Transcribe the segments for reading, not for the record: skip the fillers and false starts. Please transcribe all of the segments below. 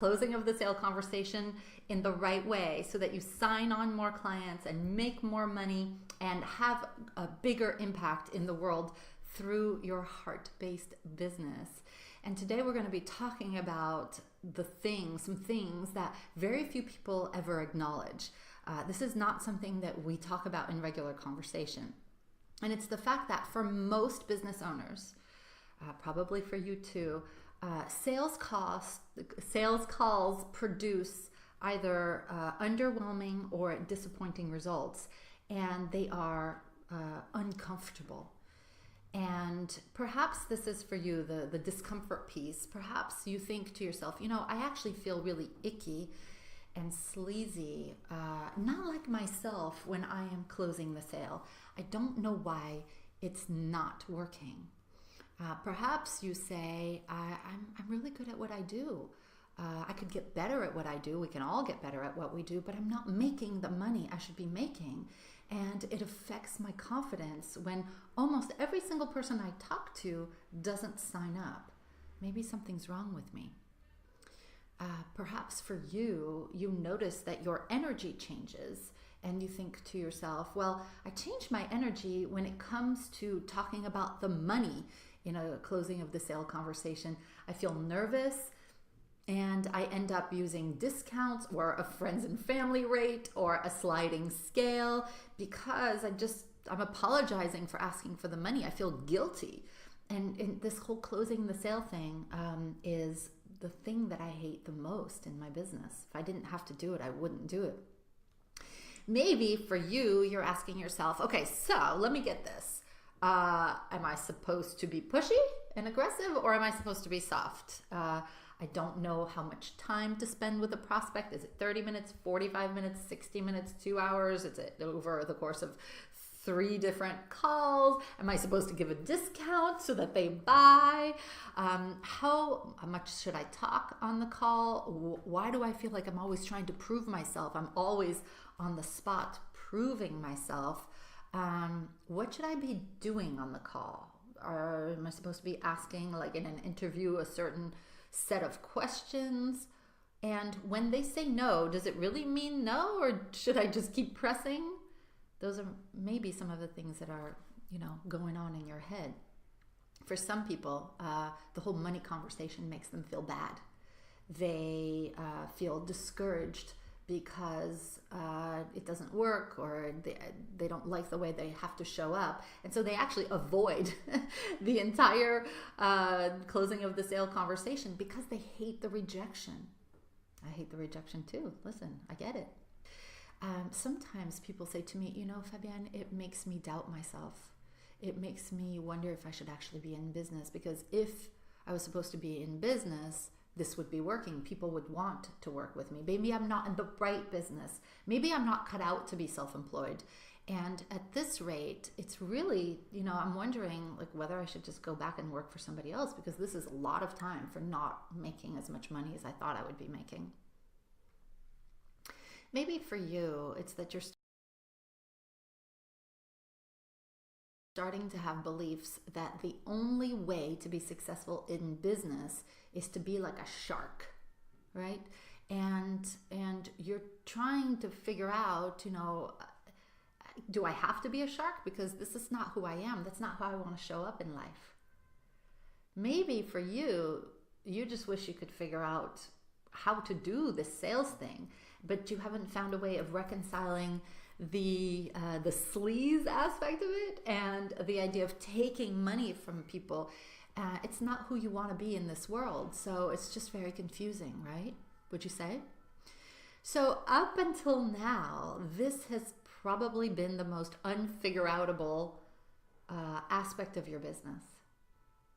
closing of the sale conversation in the right way so that you sign on more clients and make more money and have a bigger impact in the world through your heart-based business. And today we're going to be talking about some things that very few people ever acknowledge. This is not something that we talk about in regular conversation. And it's the fact that for most business owners, probably for you too, sales calls produce either underwhelming or disappointing results, and they are uncomfortable. And perhaps this is for you, the discomfort piece. Perhaps you think to yourself, I actually feel really icky and sleazy, not like myself when I am closing the sale. I don't know why it's not working. Perhaps you say, I'm really good at what I do. I could get better at what I do. We can all get better at what we do, but I'm not making the money I should be making. And it affects my confidence when almost every single person I talk to doesn't sign up. Maybe something's wrong with me. Perhaps for you, you notice that your energy changes and you think to yourself, well, I change my energy when it comes to talking about the money in a closing of the sale conversation. I feel nervous and I end up using discounts or a friends and family rate or a sliding scale because I'm apologizing for asking for the money. I feel guilty. And this whole closing the sale thing is the thing that I hate the most in my business. If I didn't have to do it, I wouldn't do it. Maybe for you, you're asking yourself, okay, so let me get this. Am I supposed to be pushy and aggressive, or am I supposed to be soft? I don't know how much time to spend with a prospect. Is it 30 minutes, 45 minutes, 60 minutes, 2 hours? Is it over the course of 3 different calls? Am I supposed to give a discount so that they buy? How much should I talk on the call? Why do I feel like I'm always trying to prove myself? I'm always on the spot proving myself. What should I be doing on the call? Am I supposed to be asking, like in an interview, a certain set of questions? And when they say no, does it really mean no, or should I just keep pressing? Those are maybe some of the things that are, going on in your head. For some people, the whole money conversation makes them feel bad. They feel discouraged because it doesn't work, or they don't like the way they have to show up. And so they actually avoid the entire closing of the sale conversation because they hate the rejection. I hate the rejection too. Listen, I get it. Sometimes people say to me, Fabienne, it makes me doubt myself. It makes me wonder if I should actually be in business, because if I was supposed to be in business, this would be working. People would want to work with me. Maybe I'm not in the right business. Maybe I'm not cut out to be self-employed. And at this rate, it's really, I'm wondering like whether I should just go back and work for somebody else, because this is a lot of time for not making as much money as I thought I would be making. Maybe for you, it's that you're starting to have beliefs that the only way to be successful in business is to be like a shark, right? And you're trying to figure out, do I have to be a shark? Because this is not who I am. That's not how I want to show up in life. Maybe for you, you just wish you could figure out how to do this sales thing, but you haven't found a way of reconciling the sleaze aspect of it and the idea of taking money from people. It's not who you want to be in this world, so it's just very confusing, right? Would you say? So up until now, this has probably been the most unfigure-outable aspect of your business.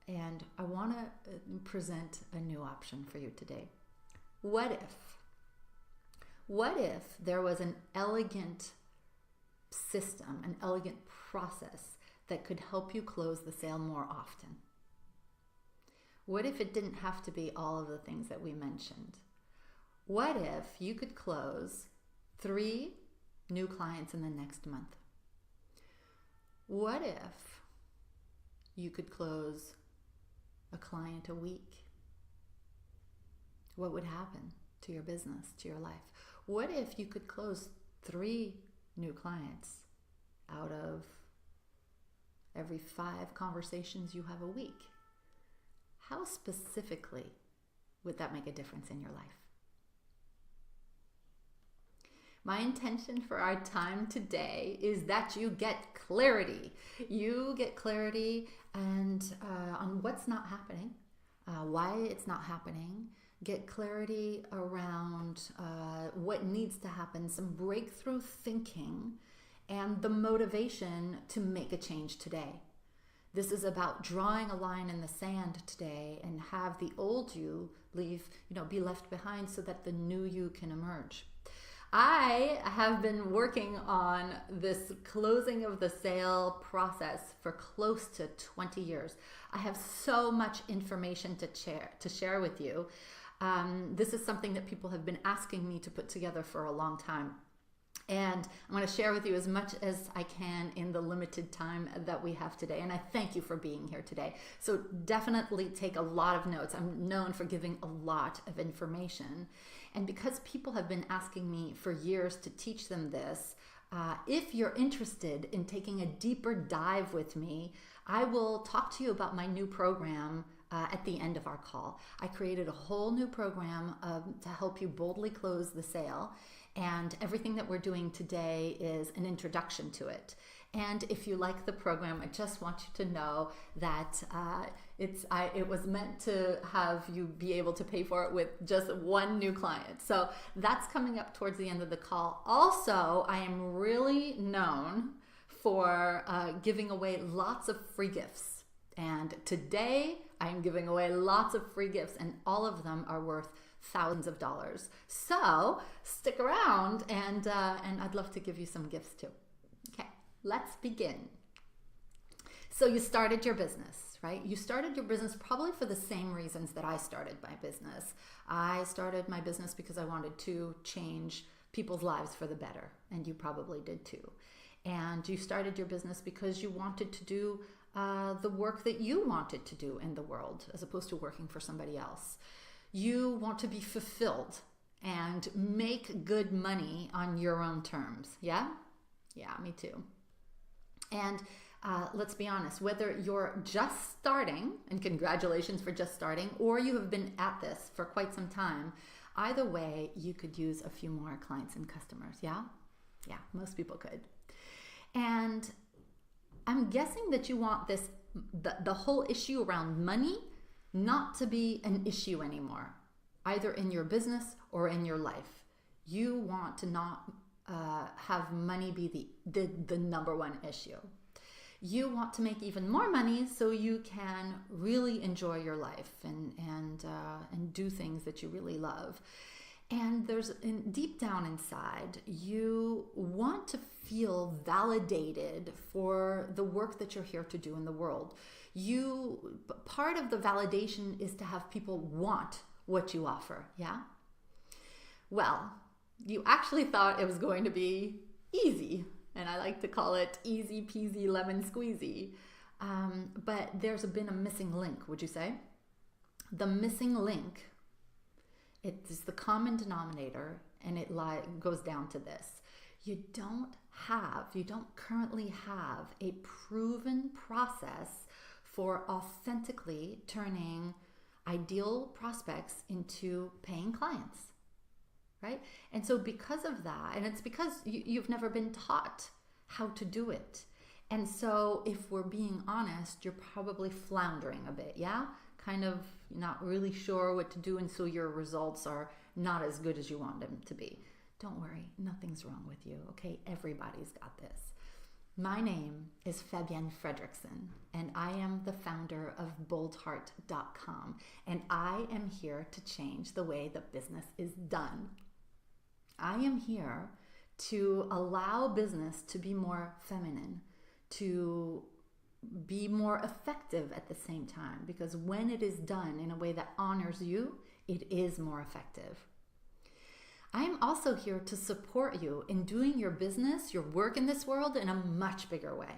And I want to present a new option for you today. What if there was an elegant system, an elegant process that could help you close the sale more often? What if it didn't have to be all of the things that we mentioned? What if you could close 3 new clients in the next month? What if you could close a client a week? What would happen to your business, to your life? What if you could close 3 new clients out of every 5 conversations you have a week? How specifically would that make a difference in your life? My intention for our time today is that you get clarity. You get clarity and on what's not happening, why it's not happening. Get clarity around what needs to happen, some breakthrough thinking, and the motivation to make a change today. This is about drawing a line in the sand today and have the old you be left behind so that the new you can emerge. I have been working on this closing of the sale process for close to 20 years. I have so much information to share with you. This is something that people have been asking me to put together for a long time. And I'm going to share with you as much as I can in the limited time that we have today. And I thank you for being here today. So definitely take a lot of notes. I'm known for giving a lot of information. And because people have been asking me for years to teach them this, if you're interested in taking a deeper dive with me, I will talk to you about my new program at the end of our call. I created a whole new program to help you boldly close the sale. And everything that we're doing today is an introduction to it. And if you like the program, I just want you to know that it was meant to have you be able to pay for it with just 1 new client. So that's coming up towards the end of the call. Also, I am really known for giving away lots of free gifts. And today I am giving away lots of free gifts, and all of them are worth thousands of dollars. So stick around, and I'd love to give you some gifts too. Okay, let's begin. So you started your business, right? You started your business probably for the same reasons that I started my business. I started my business because I wanted to change people's lives for the better, and you probably did too. And you started your business because you wanted to do the work that you wanted to do in the world, as opposed to working for somebody else. You want to be fulfilled and make good money on your own terms. Yeah? Yeah, me too. And let's be honest, whether you're just starting, and congratulations for just starting, or you have been at this for quite some time, either way, you could use a few more clients and customers. Yeah? Yeah, most people could. And I'm guessing that you want the whole issue around money not to be an issue anymore, either in your business or in your life. You want to not have money be the number one issue. You want to make even more money so you can really enjoy your life and do things that you really love. And deep down inside, you want to feel validated for the work that you're here to do in the world. Part of the validation is to have people want what you offer, yeah? Well, you actually thought it was going to be easy, and I like to call it easy peasy lemon squeezy. But there's been a missing link, would you say? The missing link, it is the common denominator, and it goes down to this. You don't currently have a proven process for authentically turning ideal prospects into paying clients, right? And so because of that, and it's because you've never been taught how to do it. And so if we're being honest, you're probably floundering a bit, yeah? Kind of not really sure what to do, and so your results are not as good as you want them to be. Don't worry, nothing's wrong with you, okay? Everybody's got this. My name is Fabienne Fredrickson, and I am the founder of boldheart.com, and I am here to change the way that business is done. I am here to allow business to be more feminine, to be more effective at the same time, because when it is done in a way that honors you, it is more effective. I am also here to support you in doing your business, your work in this world in a much bigger way.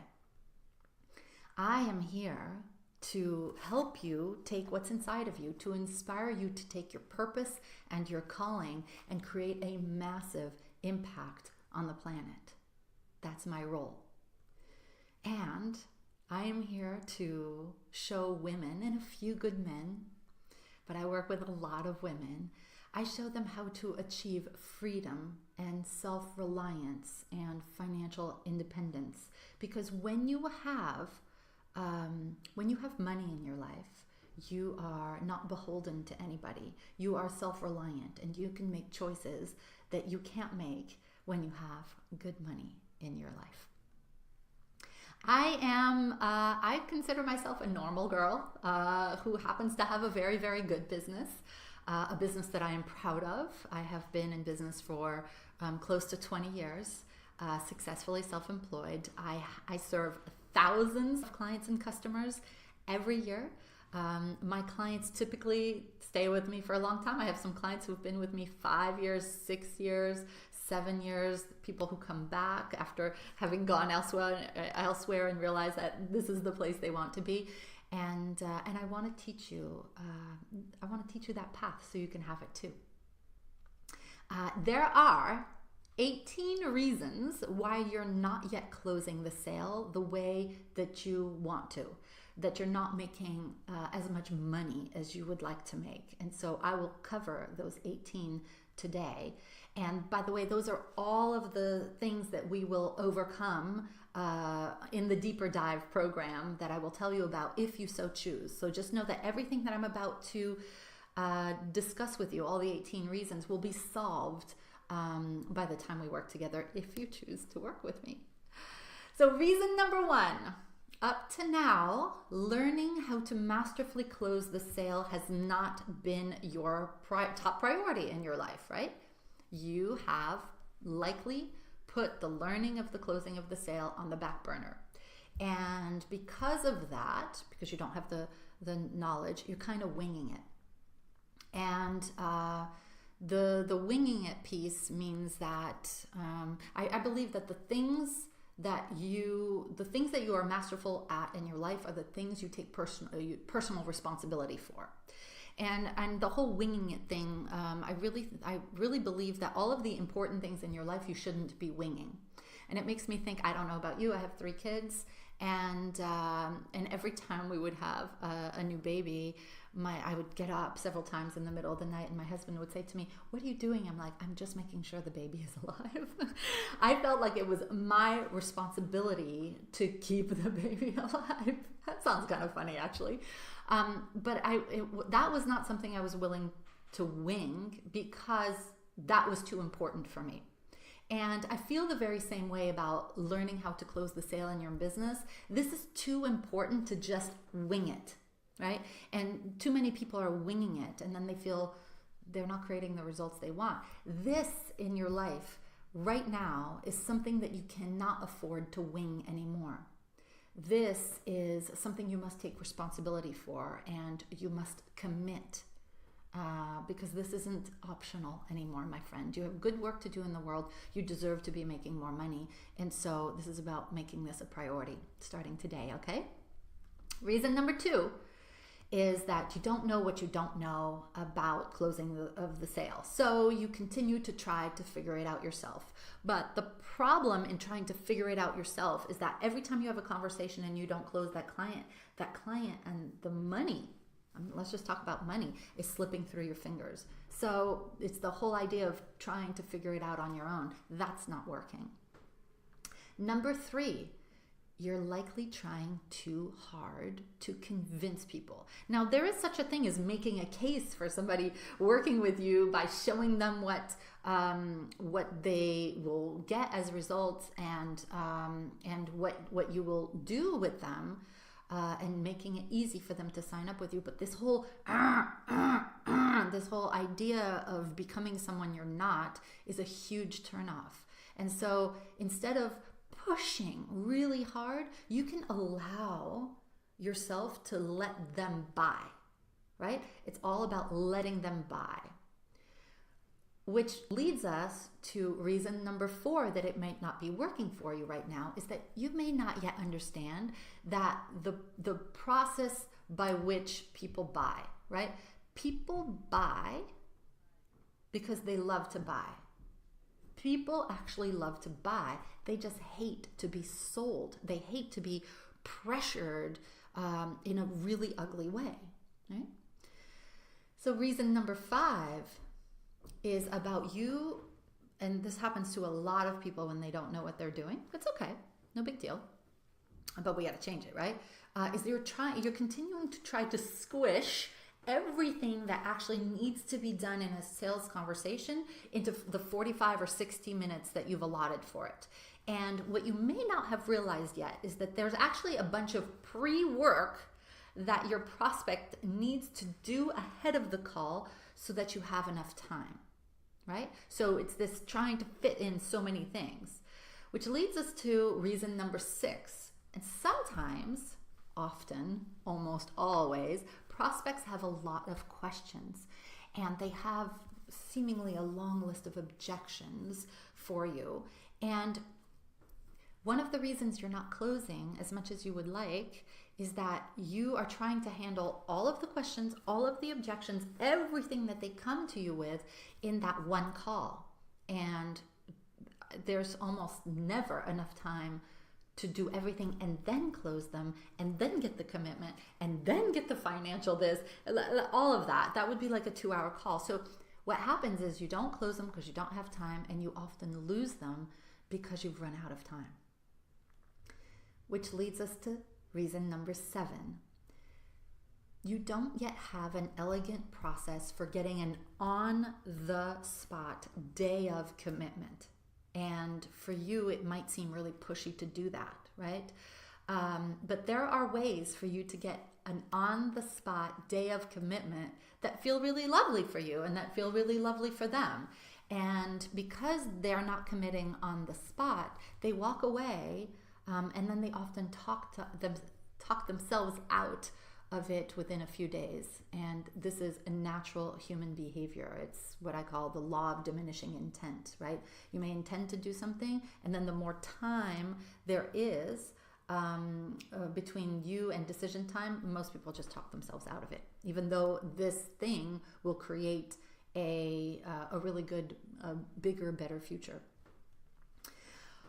I am here to help you take what's inside of you, to inspire you to take your purpose and your calling and create a massive impact on the planet. That's my role. And I am here to show women and a few good men, but I work with a lot of women. I show them how to achieve freedom and self-reliance and financial independence. Because when you have money in your life, you are not beholden to anybody. You are self-reliant, and you can make choices that you can't make when you have good money in your life. I consider myself a normal girl who happens to have a very, very good business, a business that I am proud of. I have been in business for close to 20 years, successfully self-employed. I serve thousands of clients and customers every year. My clients typically stay with me for a long time. I have some clients who've been with me 5 years, 6 years, 7 years, people who come back after having gone elsewhere and realize that this is the place they want to be. And I want to teach you, that path so you can have it too. There are 18 reasons why you're not yet closing the sale the way that you want to, that you're not making as much money as you would like to make. And so I will cover those 18 today. And by the way, those are all of the things that we will overcome in the Deeper Dive program that I will tell you about if you so choose. So just know that everything that I'm about to discuss with you, all the 18 reasons, will be solved by the time we work together if you choose to work with me. So reason number 1, up to now, learning how to masterfully close the sale has not been your top priority in your life, right? You have likely put the learning of the closing of the sale on the back burner. And because of that, because you don't have the knowledge, you're kind of winging it. And the winging it piece means that I believe that the things that you are masterful at in your life are the things you take personal responsibility for. And the whole winging it thing, I really believe that all of the important things in your life you shouldn't be winging. And it makes me think, I don't know about you, I have 3 kids, and every time we would have a new baby, I would get up several times in the middle of the night, and my husband would say to me, "What are you doing?" I'm like, "I'm just making sure the baby is alive." I felt like it was my responsibility to keep the baby alive. That sounds kind of funny, actually. But that was not something I was willing to wing because that was too important for me. And I feel the very same way about learning how to close the sale in your business. This is too important to just wing it, right? And too many people are winging it, and then they feel they're not creating the results they want. This in your life right now is something that you cannot afford to wing anymore. This is something you must take responsibility for, and you must commit because this isn't optional anymore, my friend. You have good work to do in the world. You deserve to be making more money. And so this is about making this a priority starting today, okay? Reason number 2 is that you don't know what you don't know about closing of the sale. So you continue to try to figure it out yourself. But the problem in trying to figure it out yourself is that every time you have a conversation and you don't close that client and the money, let's just talk about money, is slipping through your fingers. So it's the whole idea of trying to figure it out on your own. That's not working. Number 3, you're likely trying too hard to convince people. Now, there is such a thing as making a case for somebody working with you by showing them what they will get as results and what you will do with them, and making it easy for them to sign up with you. But this whole idea of becoming someone you're not is a huge turnoff. And so instead of pushing really hard, you can allow yourself to let them buy, right? It's all about letting them buy. Which leads us to reason number 4 that it might not be working for you right now, is that you may not yet understand that the process by which people buy, right? People buy because they love to buy. People actually love to buy. They just hate to be sold. They hate to be pressured in a really ugly way, right? So reason number 5 is about you, and this happens to a lot of people when they don't know what they're doing. It's okay, no big deal, but we got to change it, right? Is you're continuing to try to squish everything that actually needs to be done in a sales conversation into the 45 or 60 minutes that you've allotted for it. And what you may not have realized yet is that there's actually a bunch of pre-work that your prospect needs to do ahead of the call so that you have enough time, right? So it's this trying to fit in so many things, which leads us to reason number 6. And sometimes, often, almost always, prospects have a lot of questions and they have seemingly a long list of objections for you. And one of the reasons you're not closing as much as you would like is that you are trying to handle all of the questions, all of the objections, everything that they come to you with in that one call. And there's almost never enough time to do everything and then close them and then get the commitment and then get the financial this, all of that. That would be like a 2-hour call. So what happens is you don't close them because you don't have time, and you often lose them because you've run out of time. Which leads us to reason number 7. You don't yet have an elegant process for getting an on-the-spot day of commitment. And for you, it might seem really pushy to do that, right? But there are ways for you to get an on-the-spot day of commitment that feel really lovely for you and that feel really lovely for them. And because they're not committing on the spot, they walk away, and then they often talk themselves out of it within a few days. And this is a natural human behavior. It's what I call the law of diminishing intent, right? You may intend to do something, and then the more time there is between you and decision time, most people just talk themselves out of it, even though this thing will create a really good, bigger, better future.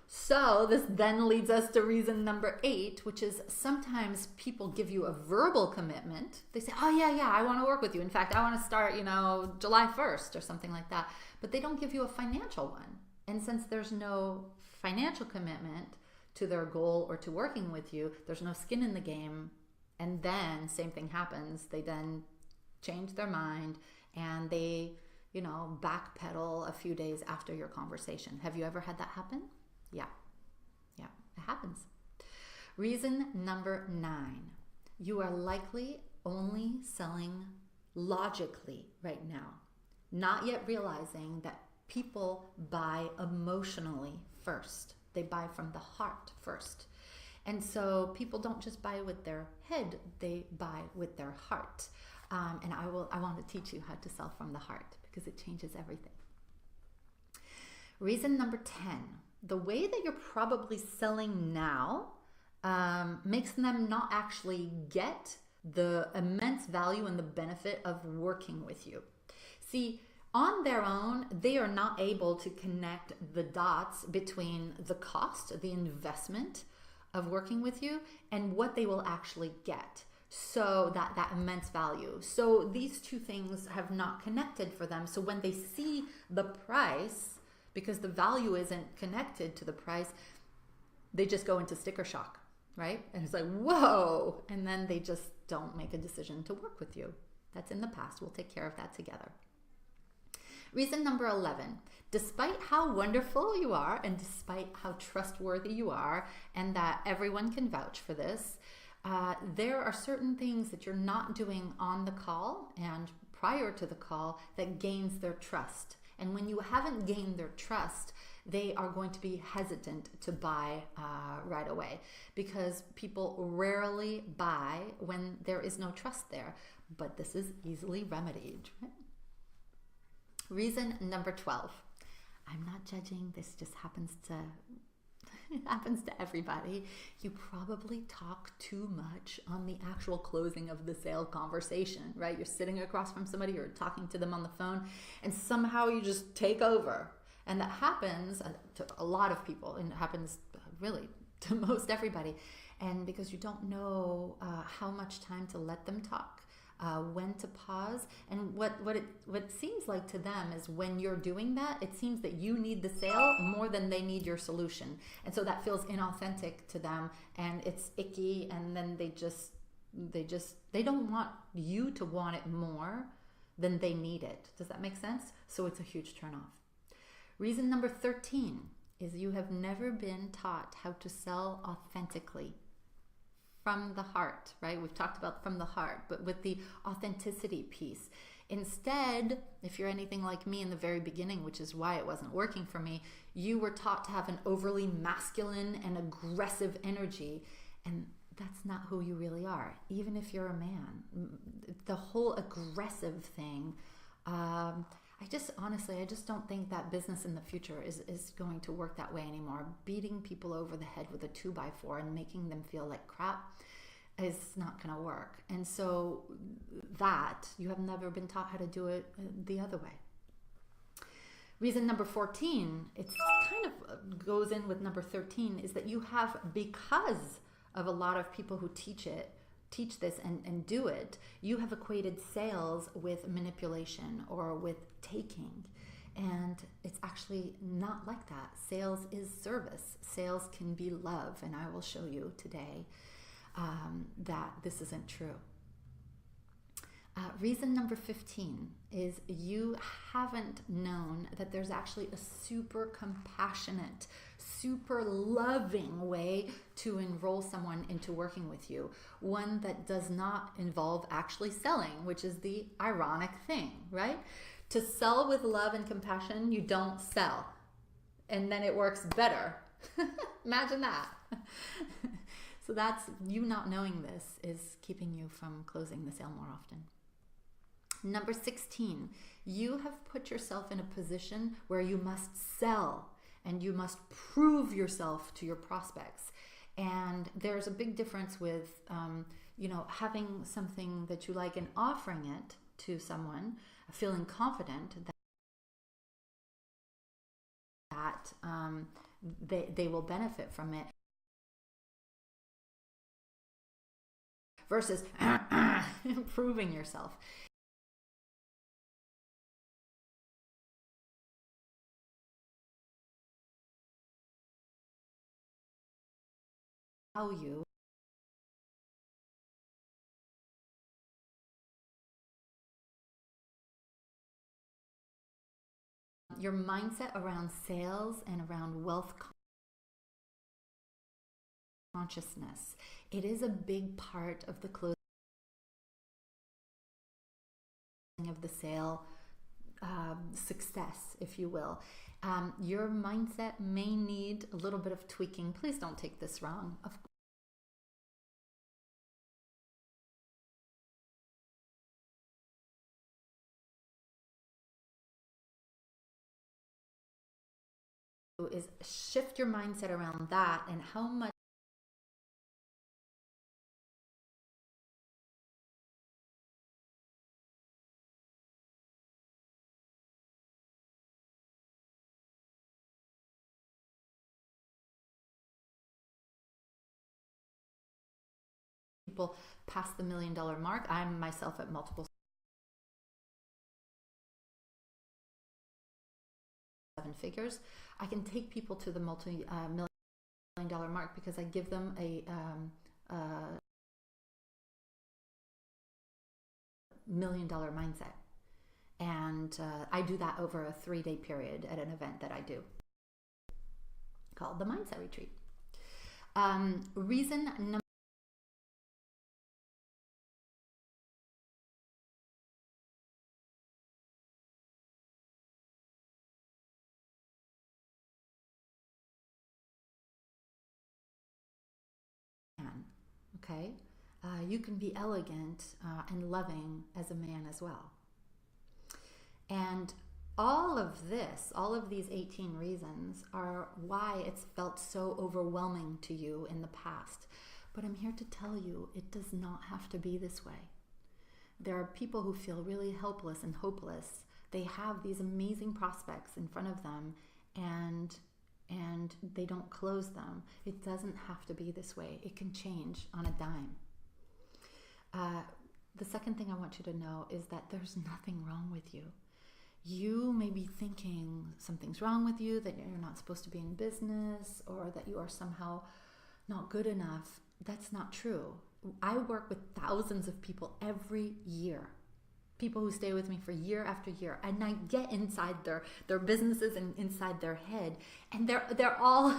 So this then leads us to reason number 8, which is sometimes people give you a verbal commitment. They say, oh yeah, I want to work with you. In fact, I want to start, July 1st or something like that. But they don't give you a financial one. And since there's no financial commitment to their goal or to working with you, there's no skin in the game. And then same thing happens. They then change their mind and they, backpedal a few days after your conversation. Have you ever had that happen? Yeah, it happens. Reason number 9, you are likely only selling logically right now, not yet realizing that people buy emotionally first. They buy from the heart first. And so people don't just buy with their head, they buy with their heart. And I want to teach you how to sell from the heart because it changes everything. Reason number 10, the way that you're probably selling now makes them not actually get the immense value and the benefit of working with you. See, on their own, they are not able to connect the dots between the cost, the investment of working with you, and what they will actually get. So that immense value. So these two things have not connected for them. So when they see the price, because the value isn't connected to the price, they just go into sticker shock, right? And it's like, whoa! And then they just don't make a decision to work with you. That's in the past. We'll take care of that together. Reason number 11, despite how wonderful you are and despite how trustworthy you are, and that everyone can vouch for this, there are certain things that you're not doing on the call and prior to the call that gains their trust. And when you haven't gained their trust, they are going to be hesitant to buy right away because people rarely buy when there is no trust there. But this is easily remedied, right? Reason number 12. I'm not judging. This just happens to it happens to everybody. You probably talk too much on the actual closing of the sale conversation, right? You're sitting across from somebody, you're talking to them on the phone, and somehow you just take over. And that happens to a lot of people, and it happens really to most everybody. And because you don't know how much time to let them talk, when to pause, and what it seems like to them is when you're doing that, it seems that you need the sale more than they need your solution, and so that feels inauthentic to them, and it's icky, and then they don't want you to want it more than they need it. Does that make sense? So it's a huge turnoff. Reason number 13 is you have never been taught how to sell authentically. From the heart, right? We've talked about from the heart, but with the authenticity piece. Instead, if you're anything like me in the very beginning, which is why it wasn't working for me, you were taught to have an overly masculine and aggressive energy, and that's not who you really are, even if you're a man. The whole aggressive thing, I just don't think that business in the future is going to work that way anymore. Beating people over the head with a 2x4 and making them feel like crap is not going to work. And so that you have never been taught how to do it the other way. Reason number 14, it kind of goes in with number 13, is that you have, because of a lot of people who teach this and do it, you have equated sales with manipulation or with taking. And it's actually not like that. Sales is service. Sales can be love. And I will show you today that this isn't true. Reason number 15 is you haven't known that there's actually a super compassionate, super loving way to enroll someone into working with you. One that does not involve actually selling, which is the ironic thing, right? To sell with love and compassion, you don't sell. And then it works better. Imagine that. So that's, you not knowing this is keeping you from closing the sale more often. Number 16, you have put yourself in a position where you must sell and you must prove yourself to your prospects. And there's a big difference with, having something that you like and offering it to someone, feeling confident that they will benefit from it, versus improving yourself. Value your mindset around sales and around wealth consciousness. It is a big part of the closing of the sale success, if you will. Your mindset may need a little bit of tweaking. Please don't take this wrong. Of course, is shift your mindset around that and how much people pass the $1 million mark. I'm myself at multiple seven figures. I can take people to the multi-million dollar mark because I give them a $1 million mindset. And I do that over a 3-day period at an event that I do called the Mindset Retreat. Reason number okay, you can be elegant and loving as a man as well. And All of this, all of these 18 reasons are why it's felt so overwhelming to you in the past. But I'm here to tell you it does not have to be this way. There are people who feel really helpless and hopeless. They have these amazing prospects in front of them and they don't close them. It doesn't have to be this way. It can change on a dime. The second thing I want you to know is that there's nothing wrong with you. You may be thinking something's wrong with you, that you're not supposed to be in business, or that you are somehow not good enough. That's not true. I work with thousands of people every year. People who stay with me for year after year, and I get inside their businesses and inside their head, and they're all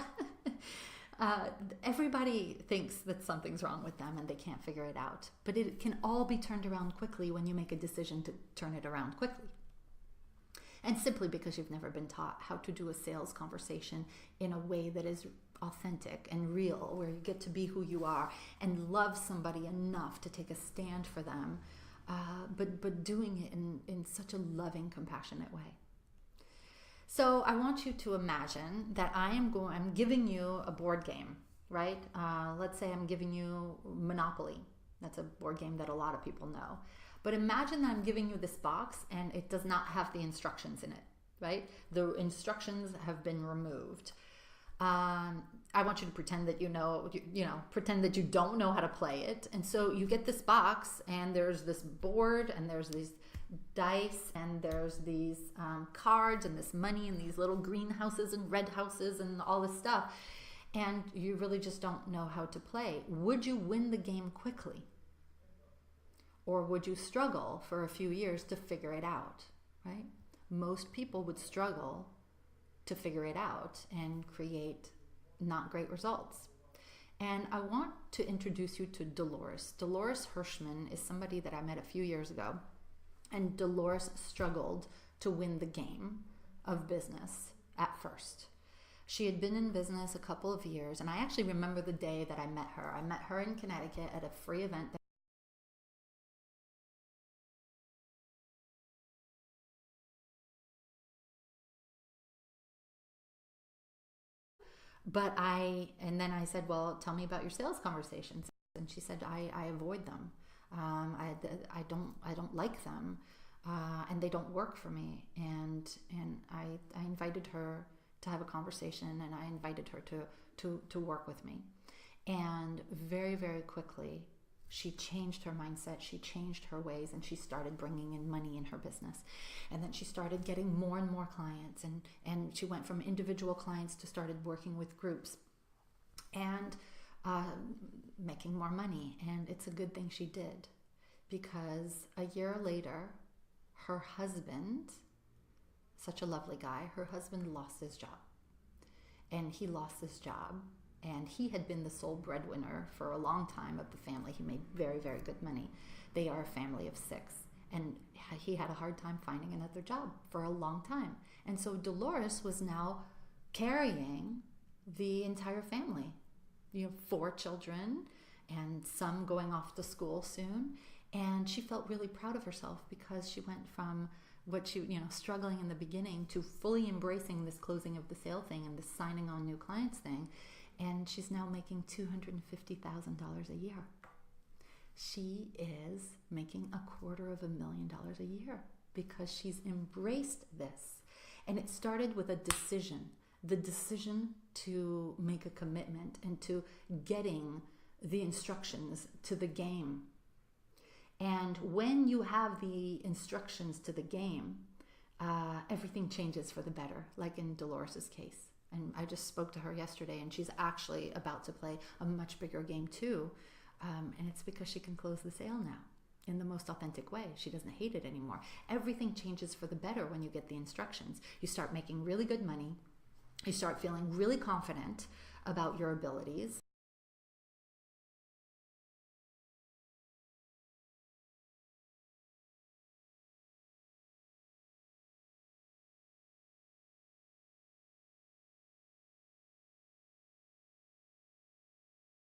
everybody thinks that something's wrong with them and they can't figure it out. But it can all be turned around quickly when you make a decision to turn it around quickly. And simply because you've never been taught how to do a sales conversation in a way that is authentic and real, where you get to be who you are and love somebody enough to take a stand for them, but doing it in such a loving, compassionate way. So I want you to imagine that I'm giving you a board game, right? Let's say I'm giving you Monopoly. That's a board game that a lot of people know. But imagine that I'm giving you this box and it does not have the instructions in it, right? The instructions have been removed. I want you to pretend that pretend that you don't know how to play it. And so you get this box and there's this board and there's these dice and there's these cards and this money and these little green houses and red houses and all this stuff. And you really just don't know how to play. Would you win the game quickly? Or would you struggle for a few years to figure it out, right? Most people would struggle to figure it out and create not great results. And I want to introduce you to Dolores. Dolores Hirschman is somebody that I met a few years ago. And Dolores struggled to win the game of business at first. She had been in business a couple of years, and I actually remember the day that I met her. I met her in Connecticut at a free event. And then I said, well, tell me about your sales conversations. And she said, I avoid them. I don't like them. And they don't work for me. And I invited her to have a conversation, and I invited her to work with me. And very, very quickly, she changed her mindset, she changed her ways, and she started bringing in money in her business. And then she started getting more and more clients, and she went from individual clients to started working with groups and making more money. And it's a good thing she did, because a year later, her husband, such a lovely guy, her husband lost his job. And he lost his job. And he had been the sole breadwinner for a long time of the family. He made very, very good money. They are a family of 6. And he had a hard time finding another job for a long time. And so Dolores was now carrying the entire family. 4 children and some going off to school soon. And she felt really proud of herself, because she went from what she, struggling in the beginning, to fully embracing this closing of the sale thing and this signing on new clients thing. And she's now making $250,000 a year. She is making $250,000 a year because she's embraced this. And it started with a decision, the decision to make a commitment and to getting the instructions to the game. And when you have the instructions to the game, everything changes for the better, like in Dolores's case. And I just spoke to her yesterday, and she's actually about to play a much bigger game too. And it's because she can close the sale now in the most authentic way. She doesn't hate it anymore. Everything changes for the better when you get the instructions. You start making really good money. You start feeling really confident about your abilities.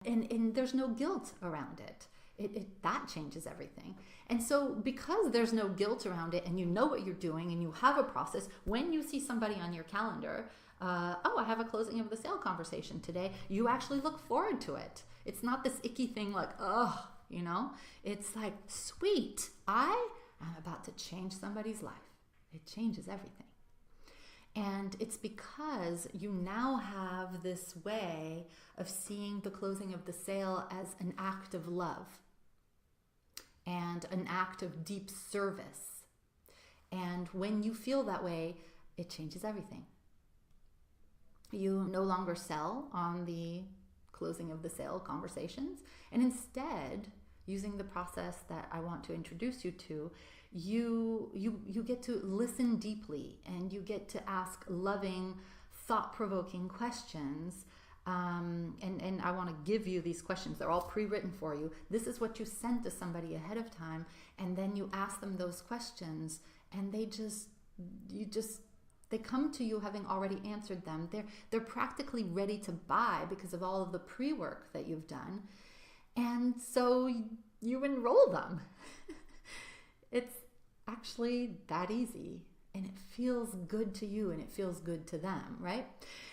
And there's no guilt around it, that changes everything. And so because there's no guilt around it and you know what you're doing and you have a process, when you see somebody on your calendar, oh, I have a closing of the sale conversation today, you actually look forward to it. It's not this icky thing like, oh, you know, it's like, sweet, I am about to change somebody's life. It changes everything. And it's because you now have this way of seeing the closing of the sale as an act of love and an act of deep service. And when you feel that way, it changes everything. You no longer sell on the closing of the sale conversations, and instead, using the process that I want to introduce you to, you get to listen deeply and you get to ask loving, thought-provoking questions. And I want to give you these questions. They're all pre-written for you. This is what you send to somebody ahead of time, and then you ask them those questions, and they come to you having already answered them. They're practically ready to buy because of all of the pre-work that you've done. And so you enroll them. It's actually that easy, and it feels good to you and it feels good to them, right?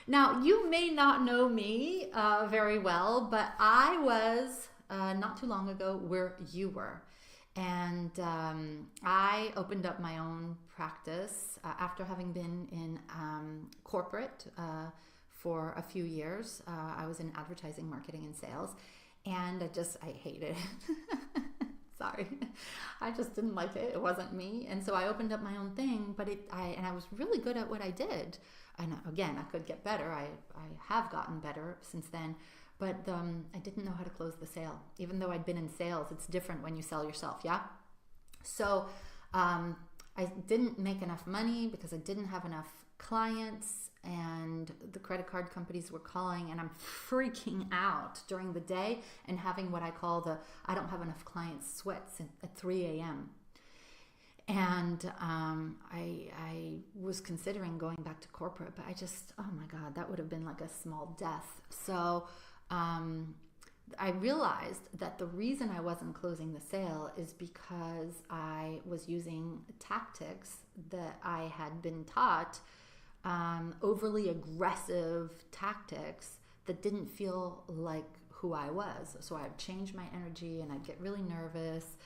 Now, you may not know me very well, but I was not too long ago where you were. And I opened up my own practice after having been in corporate for a few years. I was in advertising, marketing, and sales, and I hated it. Sorry, I just didn't like it. It wasn't me, and so I opened up my own thing. But I was really good at what I did. And again, I could get better. I have gotten better since then. But I didn't know how to close the sale. Even though I'd been in sales, it's different when you sell yourself, yeah? So I didn't make enough money because I didn't have enough clients, and the credit card companies were calling, and I'm freaking out during the day and having what I call the I don't have enough clients sweats at 3 a.m. And I was considering going back to corporate, but oh my God, that would have been like a small death. So I realized that the reason I wasn't closing the sale is because I was using tactics that I had been taught, overly aggressive tactics that didn't feel like who I was. So I'd change my energy and I'd get really nervous,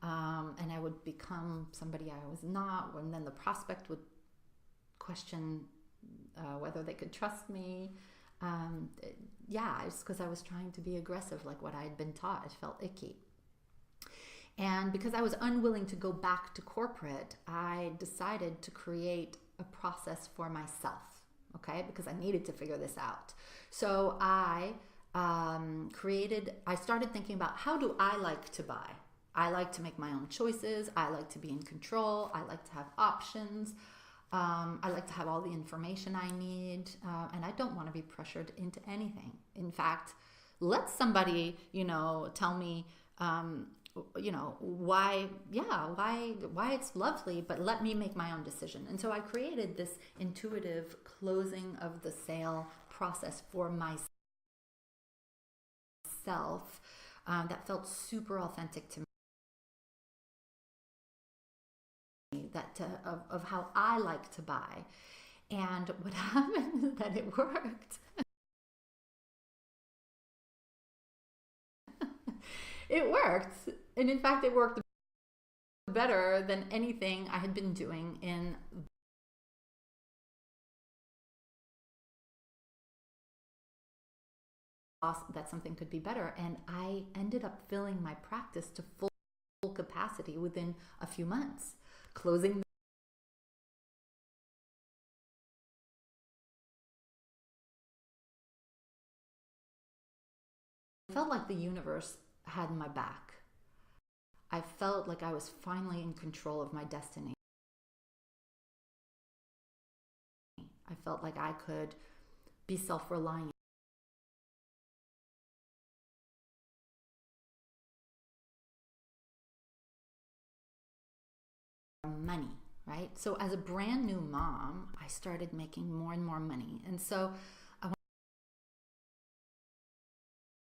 and I would become somebody I was not, and then the prospect would question whether they could trust me. It's because I was trying to be aggressive like what I had been taught. It felt icky. And because I was unwilling to go back to corporate, I decided to create a process for myself, okay? Because I needed to figure this out. So I started thinking about, how do I like to buy? I like to make my own choices. I like to be in control. I like to have options. I like to have all the information I need, and I don't want to be pressured into anything. In fact, let somebody, tell me, why it's lovely, but let me make my own decision. And so I created this intuitive closing of the sale process for myself that felt super authentic to me. Of how I like to buy. And what happened is that it worked. It worked. And in fact, it worked better than anything I had been doing in that something could be better. And I ended up filling my practice to full capacity within a few months. Closing I felt like the universe had my back. I felt like I was finally in control of my destiny. I felt like I could be self-reliant. Money, right? So as a brand new mom, I started making more and more money. And so I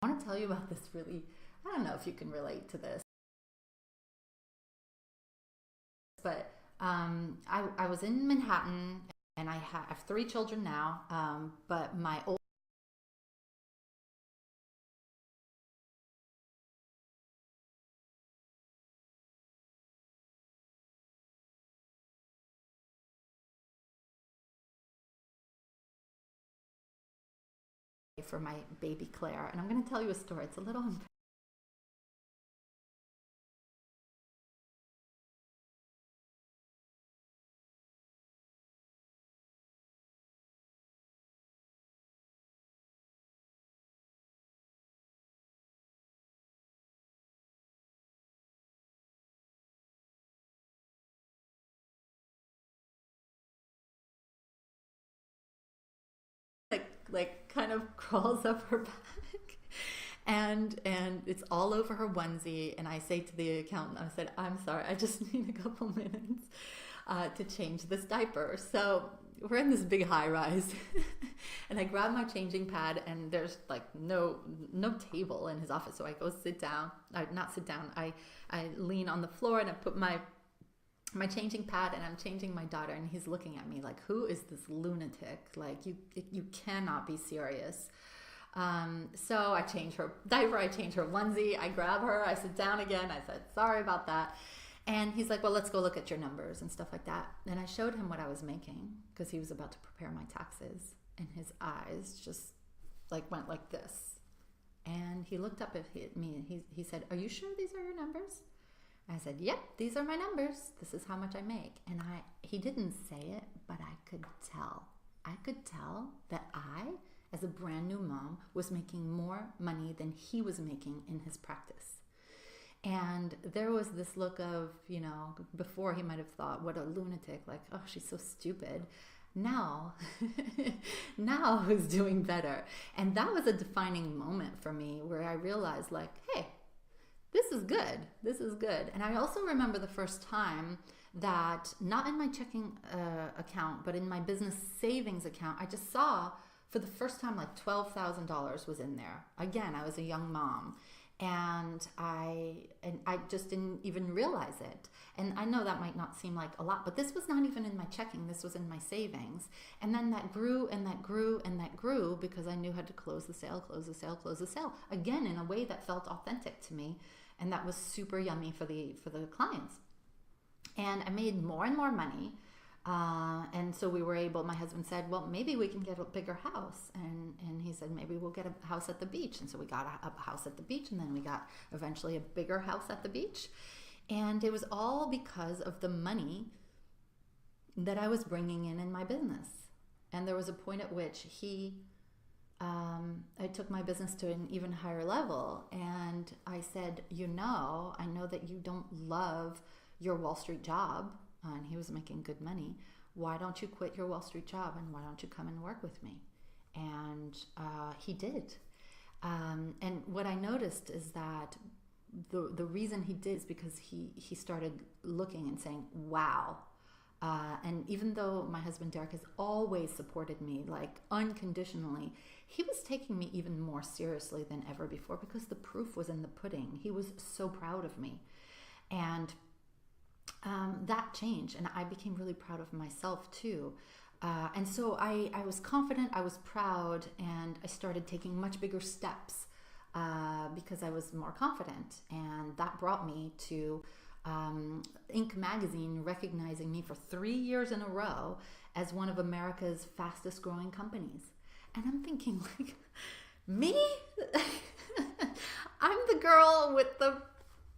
want to tell you about this really I don't know if you can relate to this, but I was in Manhattan, and I have 3 children now, but my old for my baby Claire, and I'm going to tell you a story. It's a little like kind of crawls up her back, and it's all over her onesie. And I say to the accountant, I said, I'm sorry, I just need a couple minutes to change this diaper. So we're in this big high rise, and I grab my changing pad, and there's like no table in his office. So I go sit down. I not sit down. I lean on the floor, and I put my changing pad, and I'm changing my daughter, and he's looking at me like, who is this lunatic? Like, you cannot be serious. So I change her diaper, I change her onesie, I grab her, I sit down again, I said, sorry about that. And he's like, well, let's go look at your numbers and stuff like that. And I showed him what I was making, because he was about to prepare my taxes, and his eyes just like went like this. And he looked up at me, and he said, are you sure these are your numbers? I said, yep, these are my numbers. This is how much I make. And he didn't say it, but I could tell. I could tell that I, as a brand new mom, was making more money than he was making in his practice. And there was this look of, before he might have thought, what a lunatic, like, oh, she's so stupid. Now, now who's doing better? And that was a defining moment for me, where I realized, like, hey, this is good. This is good. And I also remember the first time that, not in my checking account, but in my business savings account, I just saw for the first time like $12,000 was in there. Again, I was a young mom, and I just didn't even realize it. And I know that might not seem like a lot, but this was not even in my checking. This was in my savings. And then that grew and that grew and that grew, because I knew how to close the sale, close the sale, close the sale. Again, in a way that felt authentic to me. And that was super yummy for the clients. And I made more and more money. And so we were able, my husband said, well, maybe we can get a bigger house. And he said, maybe we'll get a house at the beach. And so we got a house at the beach, and then we got eventually a bigger house at the beach. And it was all because of the money that I was bringing in my business. And there was a point at which I took my business to an even higher level, and I said, I know that you don't love your Wall Street job, and he was making good money. Why don't you quit your Wall Street job, and why don't you come and work with me? And he did. And what I noticed is that the reason he did is because he started looking and saying, wow. And even though my husband Derek has always supported me, like, unconditionally, he was taking me even more seriously than ever before, because the proof was in the pudding. He was so proud of me. And that changed, and I became really proud of myself too. And so I was confident, I was proud, and I started taking much bigger steps because I was more confident. And that brought me to Inc. magazine recognizing me for 3 years in a row as one of America's fastest growing companies. And I'm thinking, like, me? I'm the girl with the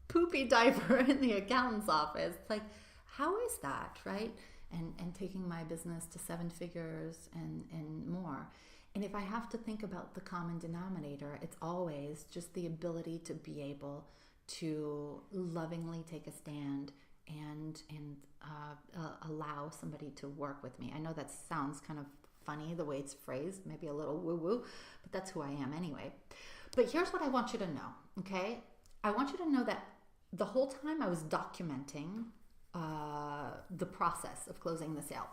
poopy diaper in the accountant's office. Like, how is that, right? And taking my business to 7 figures and more. And if I have to think about the common denominator, it's always just the ability to be able to lovingly take a stand and allow somebody to work with me. I know that sounds kind of funny the way it's phrased, maybe a little woo-woo, but that's who I am anyway. But here's what I want you to know, okay? I want you to know that the whole time I was documenting the process of closing the sale.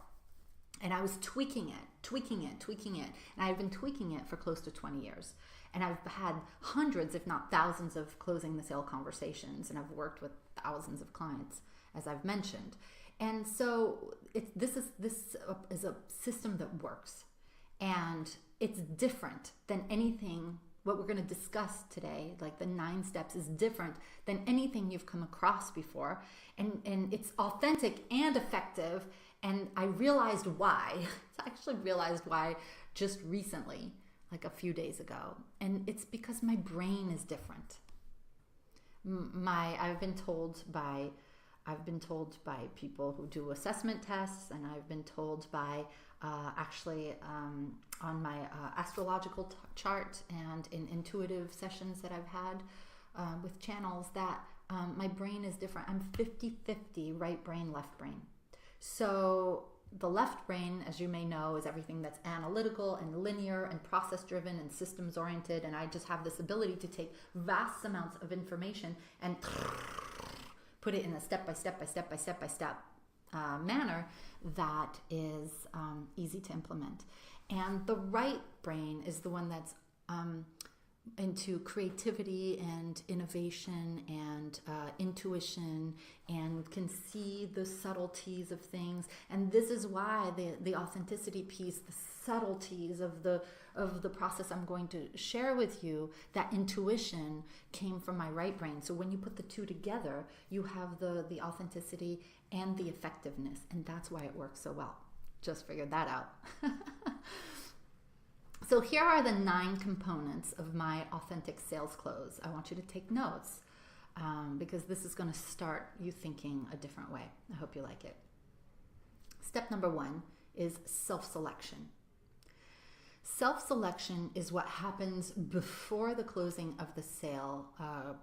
And I was tweaking it. And I've been tweaking it for close to 20 years. And I've had hundreds, if not thousands, of closing the sale conversations. And I've worked with thousands of clients, as I've mentioned. And so this is a system that works. And it's different than anything. What we're going to discuss today, like the 9 steps, is different than anything you've come across before. And it's authentic and effective. And I realized why. I actually realized why just recently, like a few days ago. And it's because my brain is different. I've been told by people who do assessment tests, and I've been told by on my astrological chart and in intuitive sessions that I've had with channels, that my brain is different. I'm 50-50 right brain, left brain. So the left brain, as you may know, is everything that's analytical and linear and process driven and systems oriented. And I just have this ability to take vast amounts of information and put it in a step by step manner that is easy to implement. And the right brain is the one that's into creativity and innovation and intuition, and can see the subtleties of things. And this is why the authenticity piece, the subtleties of the process I'm going to share with you, that intuition came from my right brain. So when you put the two together, you have the authenticity and the effectiveness, and that's why it works so well. Just figured that out. So here are the 9 components of my authentic sales close. I want you to take notes because this is going to start you thinking a different way. I hope you like it. Step number 1 is self-selection. Self-selection is what happens before the closing of the sale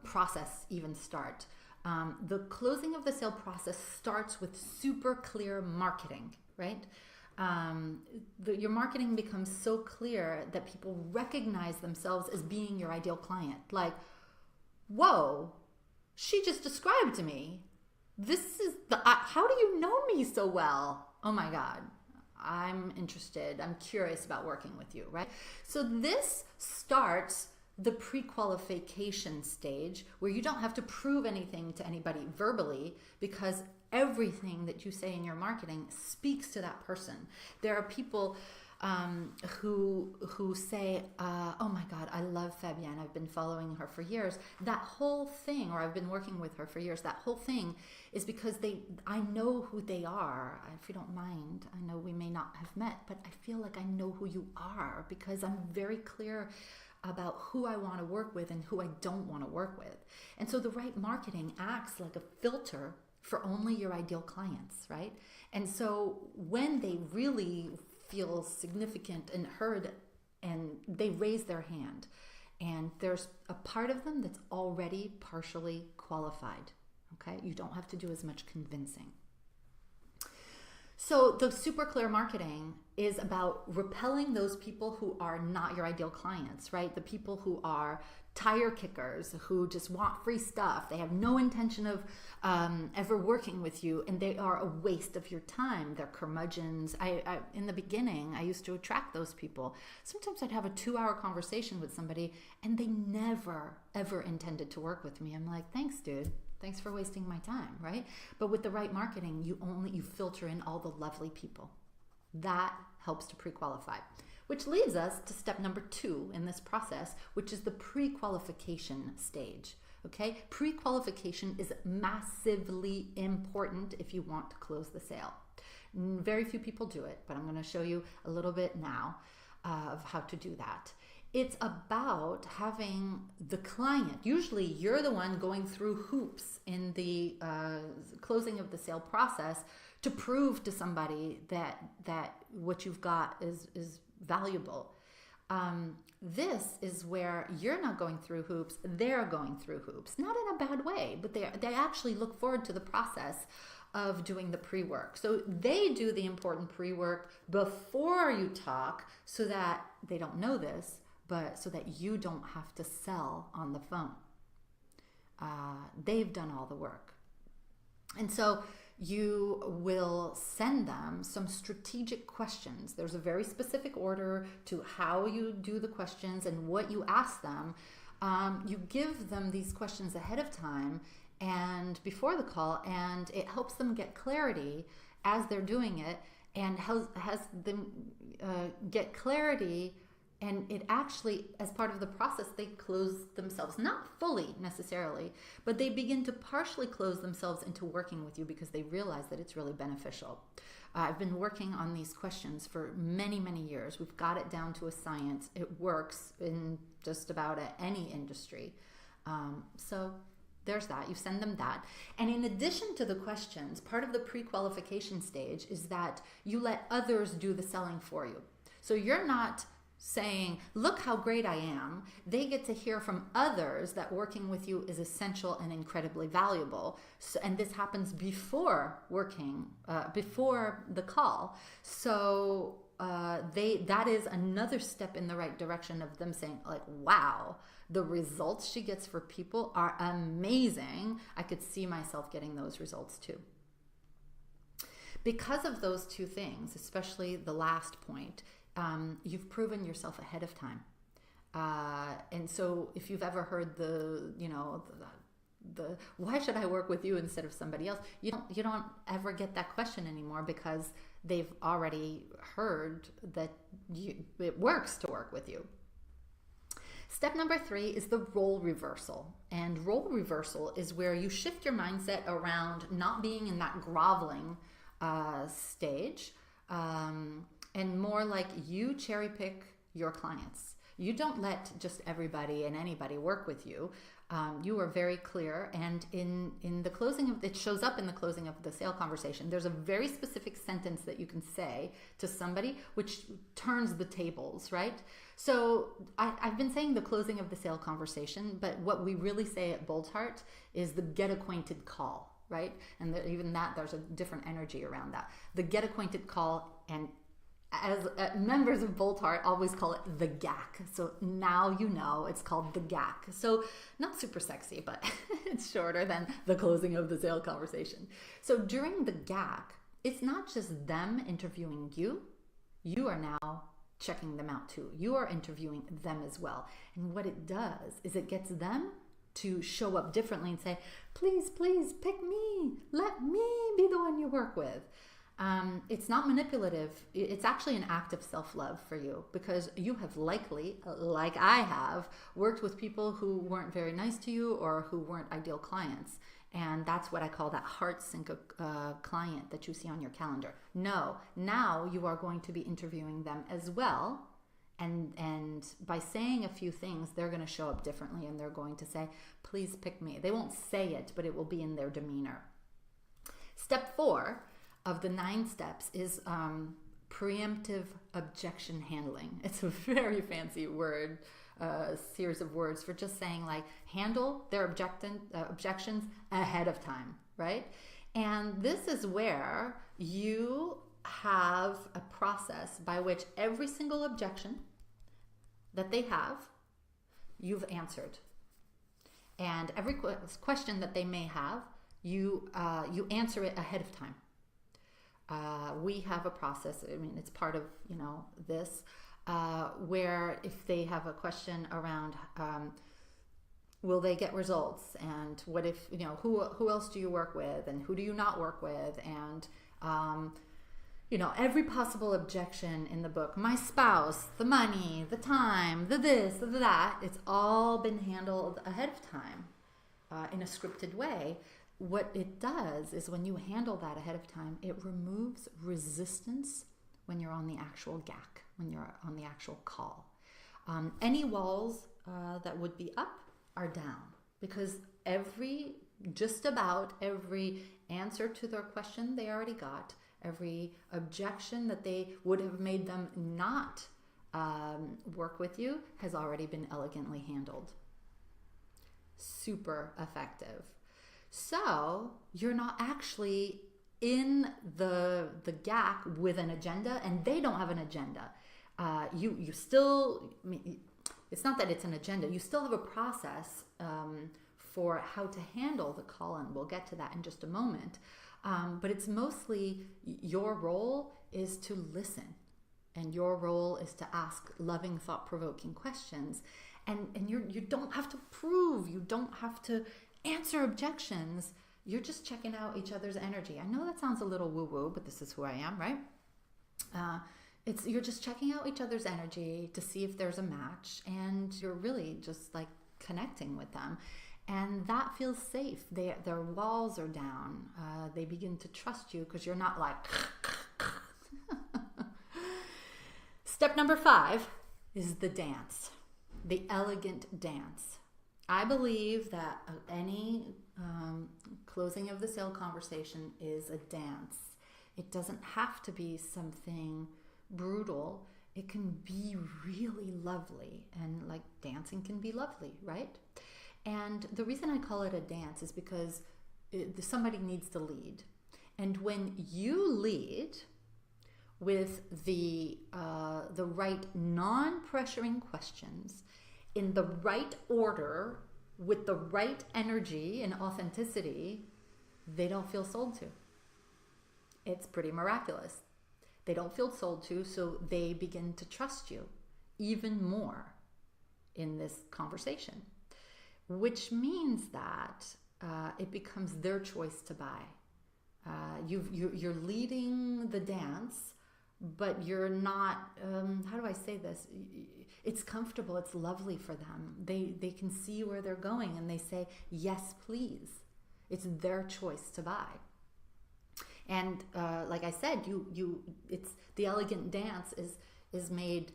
process even starts. The closing of the sale process starts with super clear marketing, right? Your marketing becomes so clear that people recognize themselves as being your ideal client. Like, whoa, she just described to me. This is how do you know me so well? Oh my God, I'm interested. I'm curious about working with you, right? So this starts the pre-qualification stage, where you don't have to prove anything to anybody verbally, because everything that you say in your marketing speaks to that person. There are people who say, oh my God, I love Fabienne. I've been following her for years. That whole thing, or I've been working with her for years, that whole thing is because I know who they are. If you don't mind, I know we may not have met, but I feel like I know who you are, because I'm very clear about who I want to work with and who I don't want to work with. And so the right marketing acts like a filter for only your ideal clients, right? And so when they really feel significant and heard, and they raise their hand, and there's a part of them that's already partially qualified, okay? You don't have to do as much convincing. So the super clear marketing is about repelling those people who are not your ideal clients, right? The people who are tire kickers, who just want free stuff. They have no intention of ever working with you, and they are a waste of your time. They're curmudgeons. In the beginning, I used to attract those people. Sometimes I'd have a 2-hour conversation with somebody, and they never, ever intended to work with me. I'm like, thanks, dude. Thanks for wasting my time, right? But with the right marketing, you filter in all the lovely people. That helps to pre-qualify, which leads us to step number 2 in this process, which is the pre-qualification stage. Okay, pre-qualification is massively important if you want to close the sale. Very few people do it, but I'm going to show you a little bit now of how to do that. It's about having the client, usually you're the one going through hoops in the closing of the sale process to prove to somebody that what you've got is valuable. This is where you're not going through hoops, they're going through hoops. Not in a bad way, but they actually look forward to the process of doing the pre-work. So they do the important pre-work before you talk, so that they don't know this, but so that you don't have to sell on the phone. They've done all the work. And so you will send them some strategic questions. There's a very specific order to how you do the questions and what you ask them. You give them these questions ahead of time and before the call, and it helps them get clarity as they're doing it, and has them get clarity. And it actually, as part of the process, they close themselves, not fully necessarily, but they begin to partially close themselves into working with you because they realize that it's really beneficial. I've been working on these questions for many, many years. We've got it down to a science. It works in just about any industry. So there's that. You send them that. And in addition to the questions, part of the pre-qualification stage is that you let others do the selling for you. So you're not saying, look how great I am. They get to hear from others that working with you is essential and incredibly valuable. So, and this happens before before the call. So that is another step in the right direction of them saying, like, wow, the results she gets for people are amazing. I could see myself getting those results too. Because of those two things, especially the last point, you've proven yourself ahead of time. And so if you've ever heard the why should I work with you instead of somebody else? You don't ever get that question anymore because they've already heard that it works to work with you. Step number 3 is the role reversal. And role reversal is where you shift your mindset around not being in that groveling stage, and more like you cherry pick your clients. You don't let just everybody and anybody work with you. You are very clear, and in the closing of it shows up in the closing of the sale conversation. There's a very specific sentence that you can say to somebody which turns the tables, right? So I've been saying the closing of the sale conversation, but what we really say at Bold Heart is the get acquainted call, right? And even that, there's a different energy around that. The get acquainted call, and as members of Bold Heart always call it the GAC. So now you know it's called the GAC. So not super sexy, but it's shorter than the closing of the sale conversation. So during the GAC, it's not just them interviewing you. You are now checking them out too. You are interviewing them as well. And what it does is it gets them to show up differently and say, please, please pick me. Let me be the one you work with. It's not manipulative. It's actually an act of self-love for you, because you have likely, like I have, worked with people who weren't very nice to you or who weren't ideal clients. And that's what I call that heart sync client that you see on your calendar. No, now you are going to be interviewing them as well. And by saying a few things, they're going to show up differently, and they're going to say, please pick me. They won't say it, but it will be in their demeanor. Step 4 of the 9 steps is preemptive objection handling. It's a very fancy word, series of words for just saying, like, handle their objections ahead of time, right? And this is where you have a process by which every single objection that they have, you've answered. And every question that they may have, you answer it ahead of time. We have a process, I mean, it's part of, this, where if they have a question around, will they get results? And what if, who else do you work with? And who do you not work with? And, every possible objection in the book, my spouse, the money, the time, the this, the that, it's all been handled ahead of time in a scripted way. What it does is when you handle that ahead of time, it removes resistance when you're on the actual GAC, when you're on the actual call. Any walls that would be up are down, because just about every answer to their question they already got, every objection that they would have made them not work with you has already been elegantly handled. Super effective. So you're not actually in the GAC with an agenda, and they don't have an agenda. You still, it's not that it's an agenda. You still have a process for how to handle the call, and we'll get to that in just a moment. But it's mostly your role is to listen. And your role is to ask loving, thought-provoking questions. And you don't have to prove, you don't have to answer objections. You're just checking out each other's energy. I know that sounds a little woo-woo, but this is who I am, right? You're just checking out each other's energy to see if there's a match, and you're really just like connecting with them. And that feels safe. Their walls are down. They begin to trust you because you're not like... Step number 5 is the dance, the elegant dance. I believe that any closing of the sale conversation is a dance. It doesn't have to be something brutal. It can be really lovely, and like dancing can be lovely, right? And the reason I call it a dance is because somebody needs to lead. And when you lead with the right non-pressuring questions in the right order with the right energy and authenticity, they don't feel sold to. It's pretty miraculous. They don't feel sold to, so they begin to trust you even more in this conversation, which means that it becomes their choice to buy. You're leading the dance, but you're not, how do I say this? It's comfortable, it's lovely for them. They can see where they're going and they say, yes, please. It's their choice to buy. And like I said, it's the elegant dance is made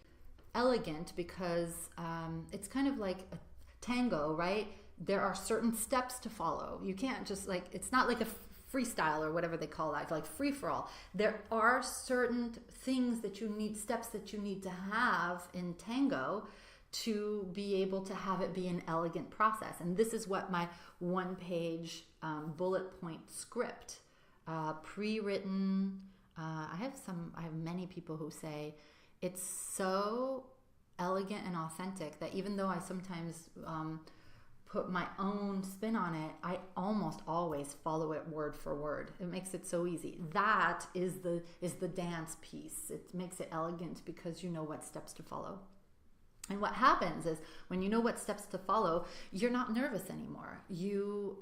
elegant because it's kind of like a tango, right? There are certain steps to follow. You can't just like, it's not like a freestyle or whatever they call that, like free for all. There are certain things that you need, steps that you need to have in tango to be able to have it be an elegant process. And this is what my one-page bullet point script, pre-written. I have many people who say it's so elegant and authentic that even though I sometimes put my own spin on it, I almost always follow it word for word. It makes it so easy. That is the dance piece. It makes it elegant because you know what steps to follow. And what happens is when you know what steps to follow, you're not nervous anymore. You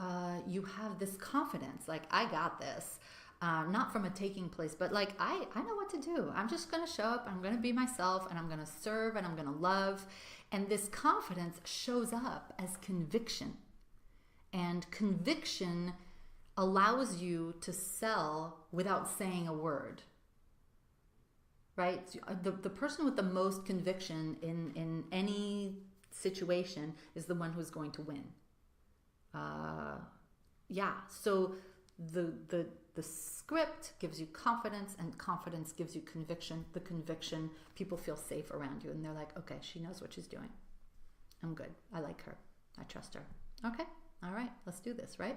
have this confidence, like, I got this. Not from a taking place, but like, I know what to do. I'm just going to show up, I'm going to be myself, and I'm going to serve, and I'm going to love. And this confidence shows up as conviction. And conviction allows you to sell without saying a word. Right? The person with the most conviction in any situation is the one who's going to win. So the script gives you confidence, and confidence gives you conviction. The conviction, people feel safe around you, and they're like, okay, she knows what she's doing. I'm good. I like her. I trust her. Okay. All right. Let's do this, right?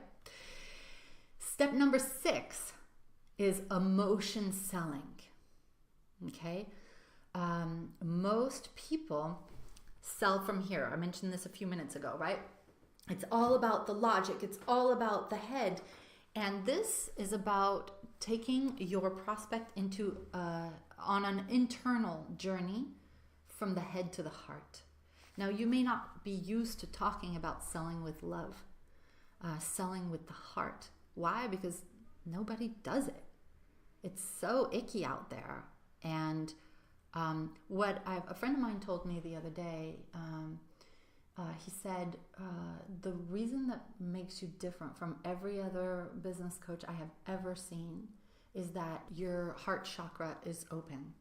Step number 6 is emotion selling. Okay. Most people sell from here. I mentioned this a few minutes ago, right? It's all about the logic. It's all about the head. And this is about taking your prospect into on an internal journey from the head to the heart. Now, you may not be used to talking about selling with love, selling with the heart. Why? Because nobody does it. It's so icky out there. And a friend of mine told me the other day, he said, the reason that makes you different from every other business coach I have ever seen is that your heart chakra is open.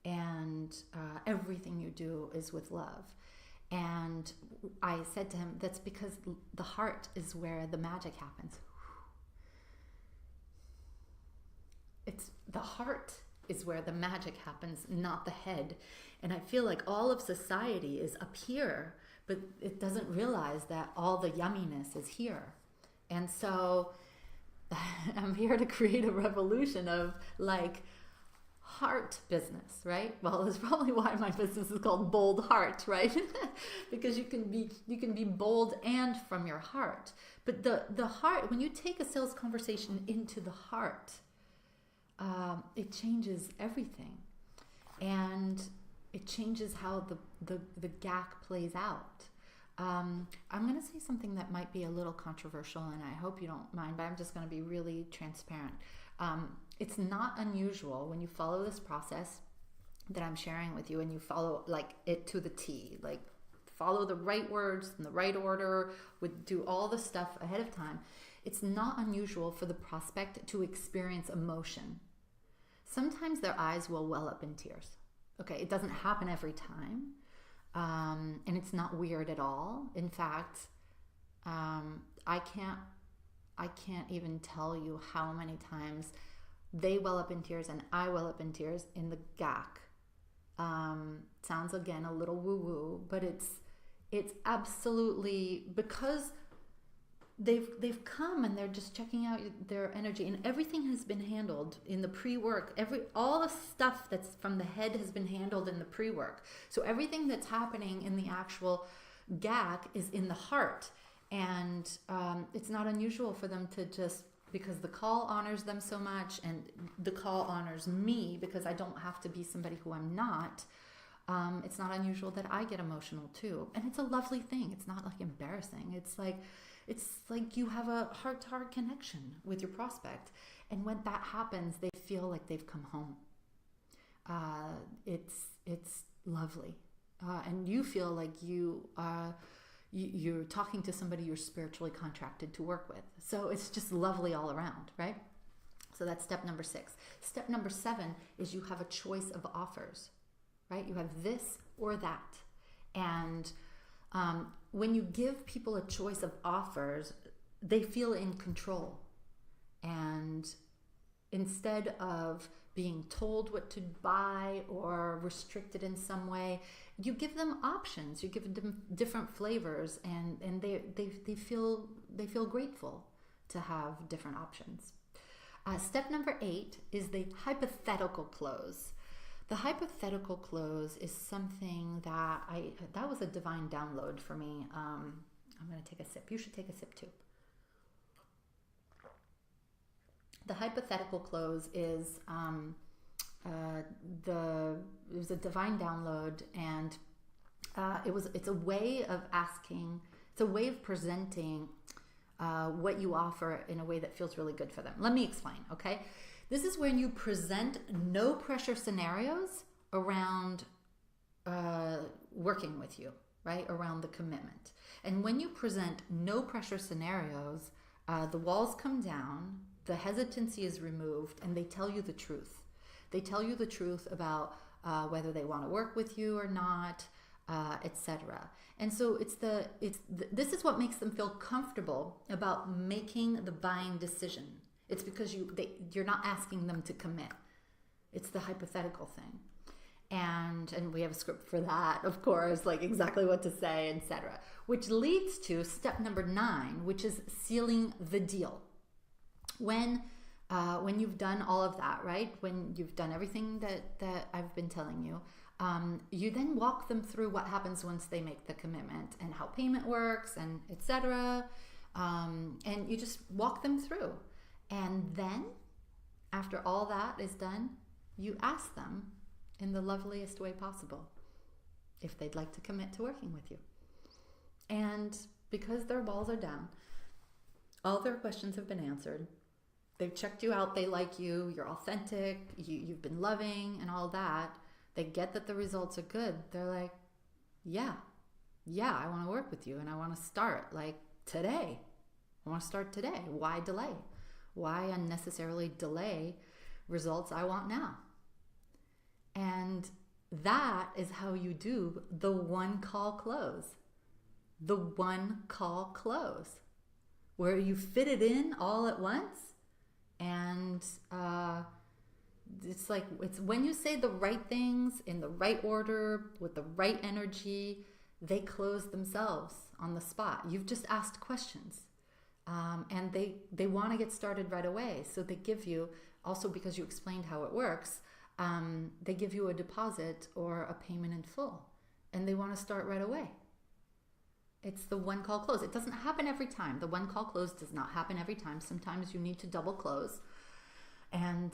And everything you do is with love. And I said to him, that's because the heart is where the magic happens. It's the heart is where the magic happens, not the head. And I feel like all of society is up here, but it doesn't realize that all the yumminess is here. And so I'm here to create a revolution of like heart business, right? Well, that's probably why my business is called Bold Heart, right? Because you can be bold and from your heart. But the heart, when you take a sales conversation into the heart, it changes everything, and it changes how the GAC plays out. I'm going to say something that might be a little controversial, and I hope you don't mind, but I'm just going to be really transparent. It's not unusual when you follow this process that I'm sharing with you, and you follow like it to the T, like follow the right words in the right order, would do all the stuff ahead of time. It's not unusual for the prospect to experience emotion. Sometimes their eyes will well up in tears. Okay, it doesn't happen every time. And it's not weird at all. In fact, I can't even tell you how many times they well up in tears and I well up in tears in the GAC. Sounds again a little woo-woo, but it's absolutely because they've come and they're just checking out their energy, and everything has been handled in the pre-work. All the stuff that's from the head has been handled in the pre-work. So everything that's happening in the actual GAC is in the heart, and it's not unusual for them to just, because the call honors them so much, and the call honors me because I don't have to be somebody who I'm not. It's not unusual that I get emotional too, and it's a lovely thing. It's not like embarrassing. It's like you have a heart-to-heart connection with your prospect, and when that happens, they feel like they've come home. It's lovely, and you feel like you're talking to somebody you're spiritually contracted to work with. So it's just lovely all around, right? So that's step number 6. Step number 7 is you have a choice of offers, right? You have this or that, and when you give people a choice of offers, they feel in control. And instead of being told what to buy or restricted in some way, you give them options. You give them different flavors, and they feel grateful to have different options. Step number 8 is the hypothetical close. The hypothetical close is something that was a divine download for me. I'm going to take a sip. You should take a sip too. The hypothetical close is it was a divine download, and it's a way of asking. It's a way of presenting what you offer in a way that feels really good for them. Let me explain. Okay. This is when you present no pressure scenarios around working with you, right? Around the commitment. And when you present no pressure scenarios, the walls come down, the hesitancy is removed, and they tell you the truth. They tell you the truth about whether they want to work with you or not, etc. And so this is what makes them feel comfortable about making the buying decision. It's because you're not asking them to commit. It's the hypothetical thing. And we have a script for that, of course, like exactly what to say, etc. Which leads to step number 9, which is sealing the deal. When you've done all of that, right? When you've done everything that I've been telling you, you then walk them through what happens once they make the commitment and how payment works and etc. And you just walk them through. And then, after all that is done, you ask them in the loveliest way possible if they'd like to commit to working with you. And because their walls are down, all their questions have been answered. They've checked you out, they like you, you're authentic, you've been loving and all that. They get that the results are good. They're like, yeah, I want to work with you, and I want to start like today. I want to start today. Why delay? Why unnecessarily delay results I want now? And that is how you do the one call close. The one call close, where you fit it in all at once. And it's when you say the right things in the right order with the right energy, they close themselves on the spot. You've just asked questions. And they want to get started right away. So they give you, also because you explained how it works, they give you a deposit or a payment in full, and they want to start right away. It's the one call close. It doesn't happen every time. The one call close does not happen every time. Sometimes you need to double close. And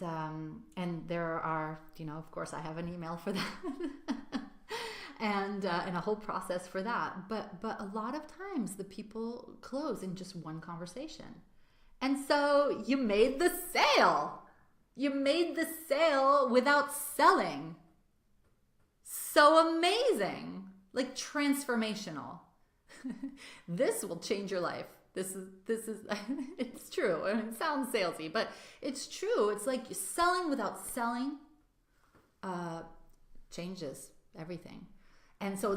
there are, of course, I have an email for that. and a whole process for that. But a lot of times the people close in just one conversation. And so you made the sale. You made the sale without selling. So amazing. Like transformational. This will change your life. This is it's true. It sounds salesy, but it's true. It's like selling without selling changes everything. And so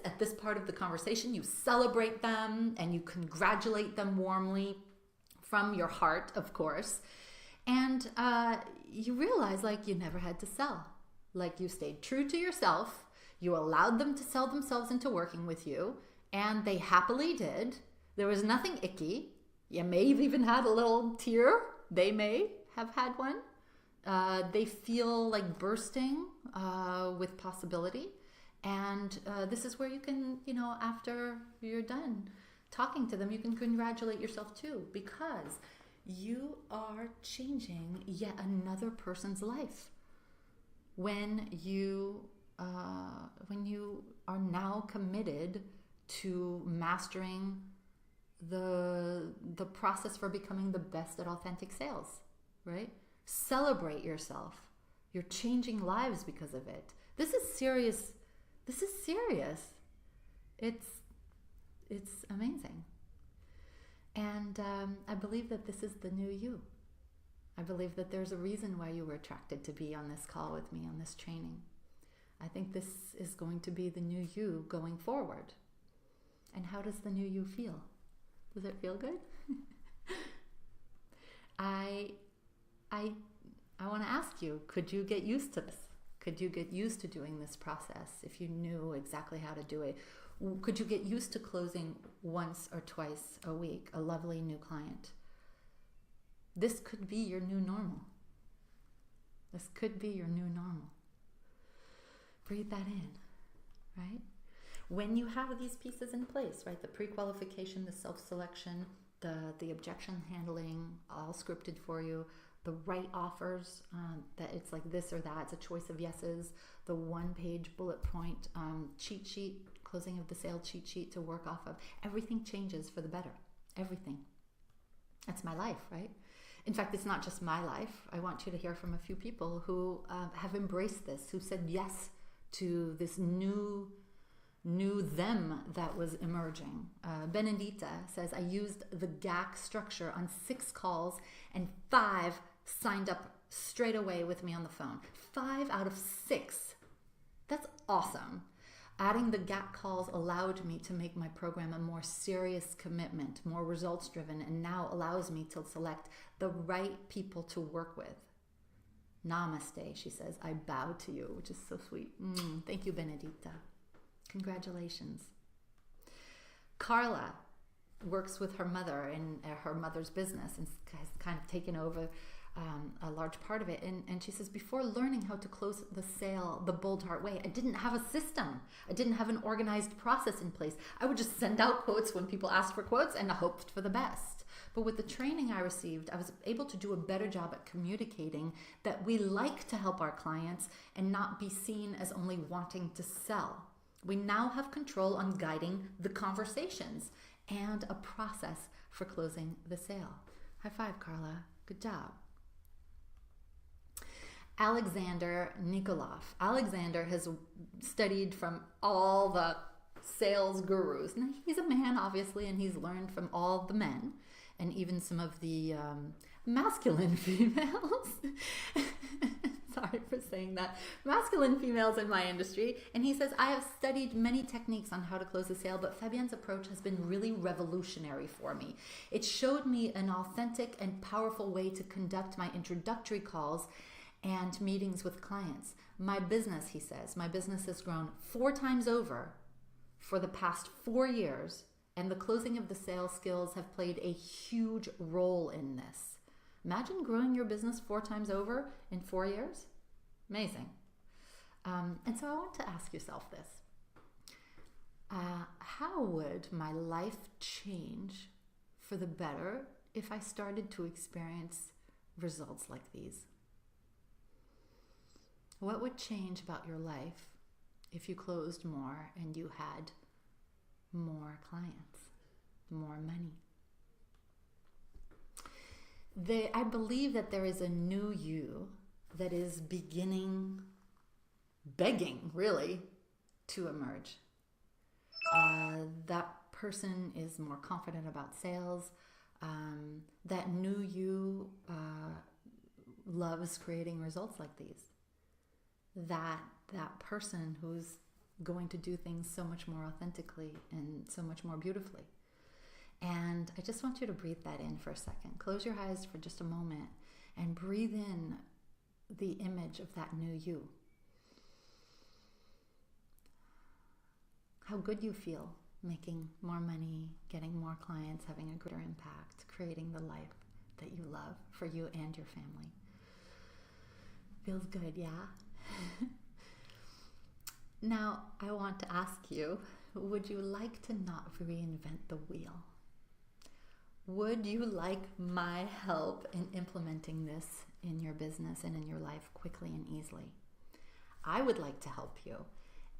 at this part of the conversation, you celebrate them and you congratulate them warmly from your heart, of course. And you realize like you never had to sell. Like you stayed true to yourself. You allowed them to sell themselves into working with you, and they happily did. There was nothing icky. You may have even had a little tear. They may have had one. They feel like bursting with possibility. And this is where you can, after you're done talking to them, you can congratulate yourself too, because you are changing yet another person's life. When you are now committed to mastering the process for becoming the best at authentic sales, right? Celebrate yourself. You're changing lives because of it. This is serious. This is serious. It's amazing. And I believe that this is the new you. I believe that there's a reason why you were attracted to be on this call with me, on this training. I think this is going to be the new you going forward. And how does the new you feel? Does it feel good? I want to ask you, could you get used to this? Could you get used to doing this process if you knew exactly how to do it? Could you get used to closing once or twice a week a lovely new client? This could be your new normal. This could be your new normal. Breathe that in, right? When you have these pieces in place, right? The pre-qualification, the self-selection, the objection handling, all scripted for you, the right offers, that it's like this or that, it's a choice of yeses, the one-page bullet point cheat sheet, closing of the sale cheat sheet to work off of. Everything changes for the better. Everything. That's my life, right? In fact, it's not just my life. I want you to hear from a few people who have embraced this, who said yes to this new them that was emerging. Benedita says, I used the GAC structure on 6 calls and 5 signed up straight away with me on the phone. 5 out of 6. That's awesome. Adding the GAC calls allowed me to make my program a more serious commitment, more results driven, and now allows me to select the right people to work with. Namaste, she says. I bow to you, which is so sweet. Thank you, Benedita. Congratulations. Carla works with her mother in her mother's business and has kind of taken over a large part of it. And she says, before learning how to close the sale the Bold Heart way, I didn't have a system. I didn't have an organized process in place. I would just send out quotes when people asked for quotes and I hoped for the best. But with the training I received, I was able to do a better job at communicating that we like to help our clients and not be seen as only wanting to sell. We now have control on guiding the conversations and a process for closing the sale. High five, Carla. Good job. Alexander Nikolov. Alexander has studied from all the sales gurus. Now, he's a man, obviously, and he's learned from all the men and even some of the masculine females. Sorry for saying that. Masculine females in my industry. And he says, I have studied many techniques on how to close a sale, but Fabienne's approach has been really revolutionary for me. It showed me an authentic and powerful way to conduct my introductory calls and meetings with clients. My business, he says, my business has grown 4 times over for the past 4 years, and the closing of the sale skills have played a huge role in this. Imagine growing your business 4 times over in 4 years. Amazing. And so I want to ask yourself this. How would my life change for the better if I started to experience results like these? What would change about your life if you closed more and you had more clients, more money? I believe that there is a new you that is begging really, to emerge. That person is more confident about sales. That new you loves creating results like these. That person who's going to do things so much more authentically and so much more beautifully. And I just want you to breathe that in for a second. Close your eyes for just a moment and breathe in the image of that new you. How good you feel making more money, getting more clients, having a greater impact, creating the life that you love for you and your family. Feels good, yeah? Now, I want to ask you, would you like to not reinvent the wheel? Would you like my help in implementing this in your business and in your life quickly and easily? I would like to help you.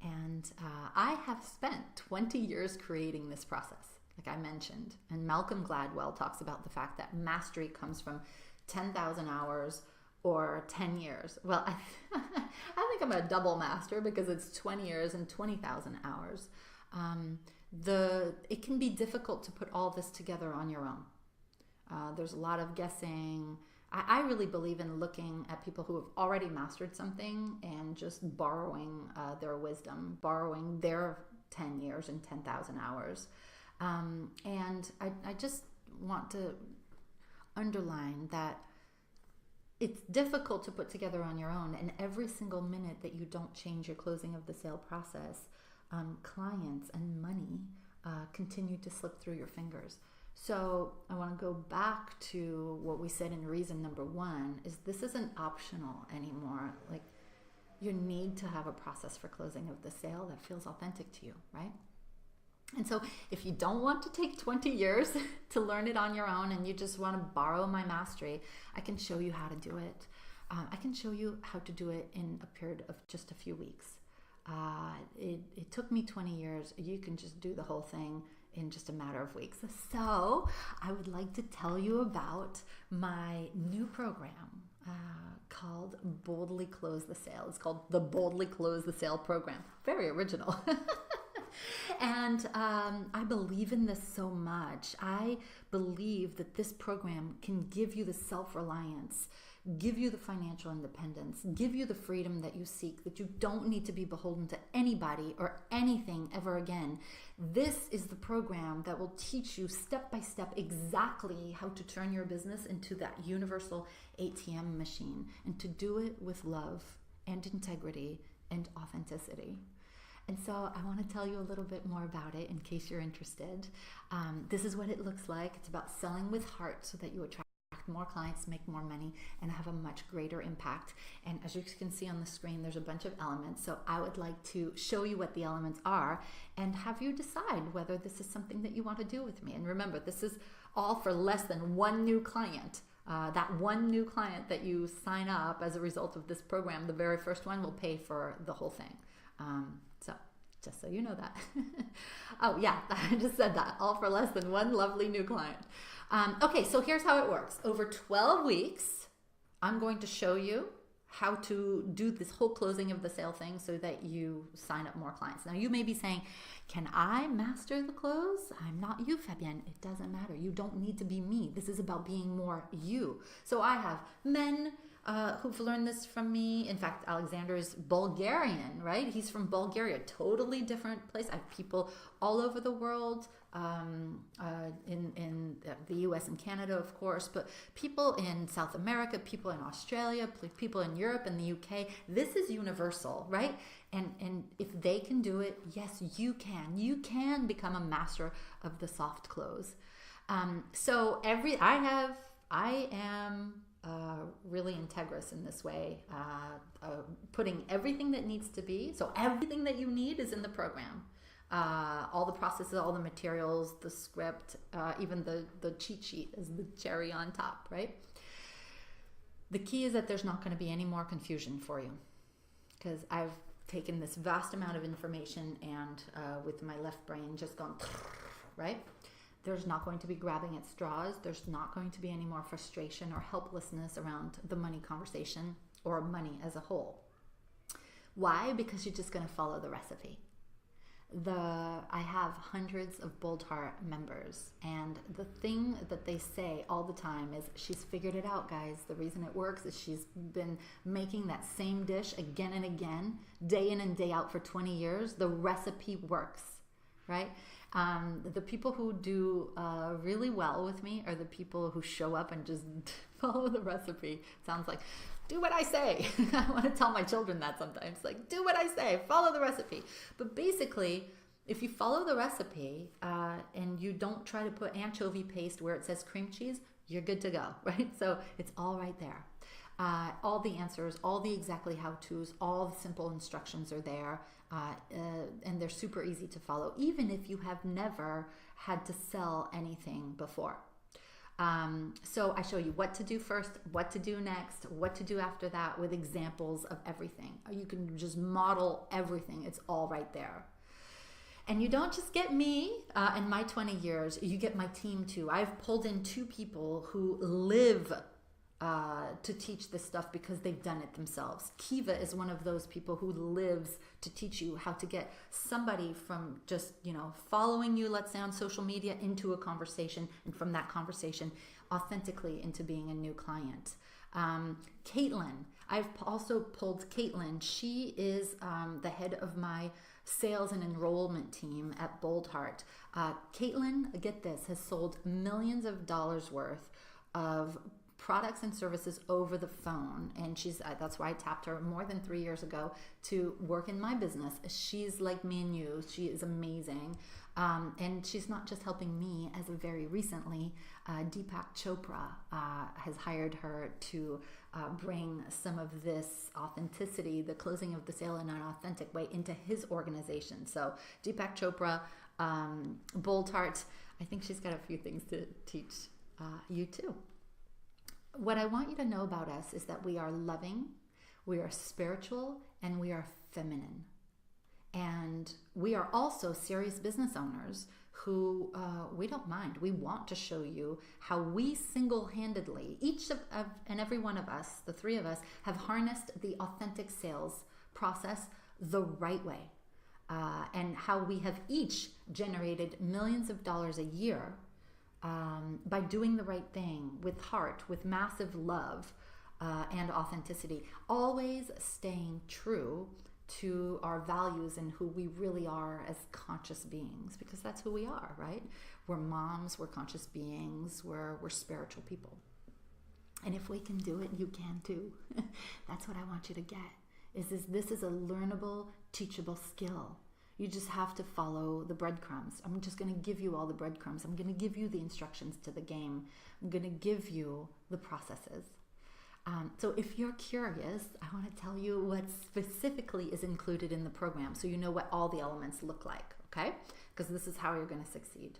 And I have spent 20 years creating this process, like I mentioned. And Malcolm Gladwell talks about the fact that mastery comes from 10,000 hours or 10 years. Well, I think I'm a double master because it's 20 years and 20,000 hours. It can be difficult to put all this together on your own. There's a lot of guessing. I really believe in looking at people who have already mastered something and just borrowing their wisdom, borrowing their 10 years and 10,000 hours. And I just want to underline that it's difficult to put together on your own, and every single minute that you don't change your closing of the sale process, clients and money continue to slip through your fingers. So I want to go back to what we said in reason number 1, is this isn't optional anymore. Like, you need to have a process for closing of the sale that feels authentic to you, right? And so if you don't want to take 20 years to learn it on your own and you just want to borrow my mastery, I can show you how to do it. I can show you how to do it in a period of just a few weeks. It took me 20 years. You can just do the whole thing in just a matter of weeks. So I would like to tell you about my new program called Boldly Close the Sale. It's called the Boldly Close the Sale program. Very original. And I believe in this so much. I believe that this program can give you the self-reliance, give you the financial independence, give you the freedom that you seek, that you don't need to be beholden to anybody or anything ever again. This is the program that will teach you step by step exactly how to turn your business into that universal ATM machine, and to do it with love and integrity and authenticity. And so I want to tell you a little bit more about it in case you're interested. This is what it looks like. It's about selling with heart so that you attract more clients, make more money, and have a much greater impact. And as you can see on the screen, there's a bunch of elements. So I would like to show you what the elements are and have you decide whether this is something that you want to do with me. And remember, this is all for less than one new client. That one new client that you sign up as a result of this program, the very first one, will pay for the whole thing. So just so you know that. Oh yeah, I just said that. All for less than one lovely new client. Okay, so here's how it works. Over 12 weeks, I'm going to show you how to do this whole closing of the sale thing so that you sign up more clients. Now you may be saying, can I master the close? I'm not you, Fabienne. It doesn't matter. You don't need to be me. This is about being more you. So I have men who've learned this from me. In fact, Alexander is Bulgarian, right? He's from Bulgaria, totally different place. I have people all over the world, in the US and Canada, of course, but people in South America, people in Australia, people in Europe and the UK. This is universal, right? And if they can do it, yes, you can. You can become a master of the soft close. So I am really integrous in this way, putting everything that needs to be. So everything that you need is in the program. All the processes, all the materials, the script, even the cheat sheet is the cherry on top, right? The key is that there's not going to be any more confusion for you, because I've taken this vast amount of information and with my left brain just gone, right? There's not going to be grabbing at straws. There's not going to be any more frustration or helplessness around the money conversation or money as a whole. Why? Because you're just going to follow the recipe. I have hundreds of Bold Heart members, and the thing that they say all the time is, she's figured it out, guys. The reason it works is she's been making that same dish again and again, day in and day out for 20 years. The recipe works, right? The people who do really well with me are the people who show up and just follow the recipe. Sounds like, do what I say. I want to tell my children that sometimes, like, do what I say, follow the recipe. But basically, if you follow the recipe and you don't try to put anchovy paste where it says cream cheese, you're good to go, right? So it's all right there. All the answers, all the exactly how-tos, all the simple instructions are there, and they're super easy to follow, even if you have never had to sell anything before. So I show you what to do first, what to do next, what to do after that, with examples of everything. You can just model everything. It's all right there. And you don't just get me in my 20 years, you get my team too. I've pulled in 2 people who live to teach this stuff because they've done it themselves. Kiva is one of those people who lives to teach you how to get somebody from just, following you, let's say on social media, into a conversation, and from that conversation authentically into being a new client. Caitlin, I've also pulled Caitlin. She is the head of my sales and enrollment team at Bold Heart. Caitlin, get this, has sold millions of dollars worth of products and services over the phone, and that's why I tapped her more than 3 years ago to work in my business. She's like me and you. She is amazing, and she's not just helping me. As of very recently, Deepak Chopra has hired her to bring some of this authenticity, the closing of the sale in an authentic way, into his organization. So Deepak Chopra, Bold Heart, I think she's got a few things to teach you too. What I want you to know about us is that we are loving, we are spiritual, and we are feminine. And we are also serious business owners who we don't mind. We want to show you how we single-handedly, each of and every one of us, the 3 of us, have harnessed the authentic sales process the right way. And how we have each generated millions of dollars a year by doing the right thing with heart, with massive love and authenticity, always staying true to our values and who we really are as conscious beings, because that's who we are, right? We're moms, we're conscious beings, we're spiritual people. And if we can do it, you can too. That's what I want you to get, this is a learnable, teachable skill. You just have to follow the breadcrumbs. I'm just going to give you all the breadcrumbs. I'm going to give you the instructions to the game. I'm going to give you the processes. So if you're curious, I want to tell you what specifically is included in the program, so you know what all the elements look like, okay? Because this is how you're going to succeed.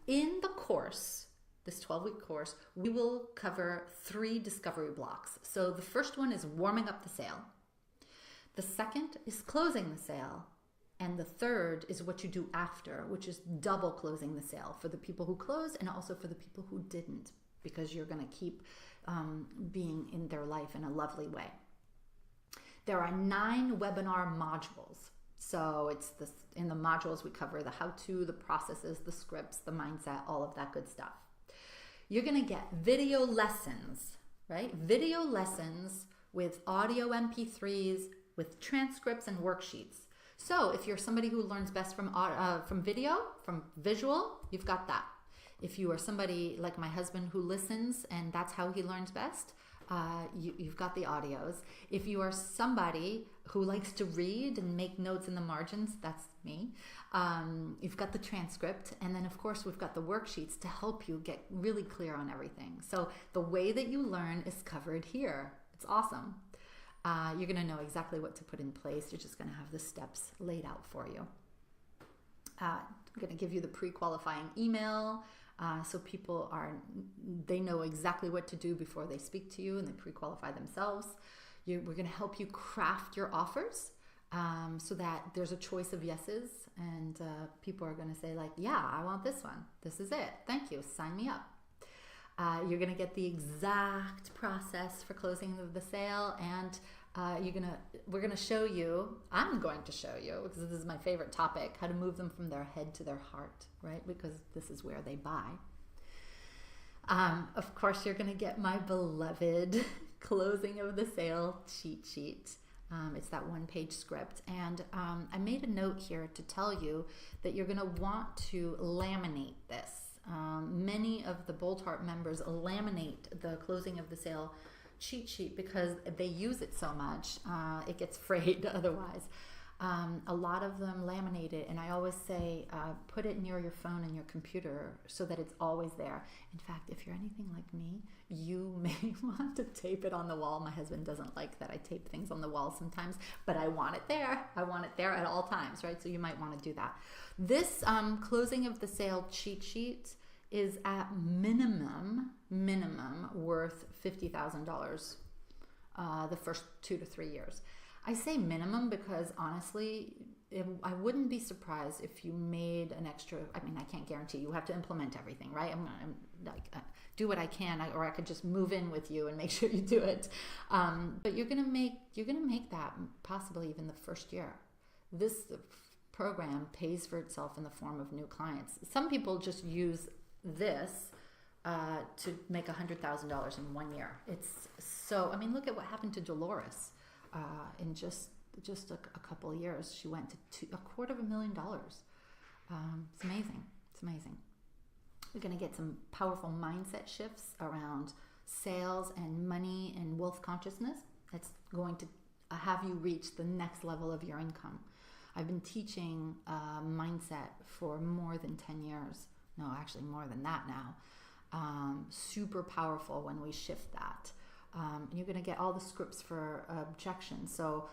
In the course, this 12-week course, we will cover 3 discovery blocks. So the first one is warming up the sale. The second is closing the sale. And the third is what you do after, which is double closing the sale for the people who closed and also for the people who didn't, because you're going to keep being in their life in a lovely way. There are 9 webinar modules. So it's this, in the modules we cover the how-to, the processes, the scripts, the mindset, all of that good stuff. You're going to get video lessons, right? Video lessons with audio MP3s, with transcripts and worksheets. So if you're somebody who learns best from video, from visual, you've got that. If you are somebody like my husband who listens and that's how he learns best, You've got the audios. If you are somebody who likes to read and make notes in the margins, that's me. You've got the transcript, and then of course we've got the worksheets to help you get really clear on everything. So the way that you learn is covered here. It's awesome. You're going to know exactly what to put in place. You're just going to have the steps laid out for you. I'm going to give you the pre-qualifying email. So people they know exactly what to do before they speak to you and they pre-qualify themselves. We're going to help you craft your offers so that there's a choice of yeses, and people are going to say like, yeah, I want this one. This is it. Thank you. Sign me up. You're going to get the exact process for closing the sale, and I'm going to show you, because this is my favorite topic, how to move them from their head to their heart, right? Because this is where they buy. Of course, you're going to get my beloved closing of the sale cheat sheet. It's that one-page script. And I made a note here to tell you that you're going to want to laminate this. Many of the Bold Heart members laminate the closing of the sale cheat sheet because they use it so much, it gets frayed otherwise. A lot of them laminate it, and I always say put it near your phone and your computer so that it's always there. In fact, if you're anything like me, you may want to tape it on the wall. My husband doesn't like that I tape things on the wall sometimes, but I want it there. I want it there at all times, right? So you might want to do that. This closing of the sale cheat sheet is at minimum worth $50,000 the first 2 to 3 years. I say minimum because honestly, I wouldn't be surprised if you made an extra. I mean, I can't guarantee you have to implement everything, right? I'm like do what I can, or I could just move in with you and make sure you do it. But you're gonna make that possibly even the first year. This program pays for itself in the form of new clients. Some people just use this to make $100,000 in 1 year. It's so, I mean, look at what happened to Dolores. In just a couple of years, she went to $250,000. It's amazing. It's amazing. We're going to get some powerful mindset shifts around sales and money and wealth consciousness. That's going to have you reach the next level of your income. I've been teaching mindset for more than 10 years. No, actually more than that now. Super powerful when we shift that. You're going to get all the scripts for objections. So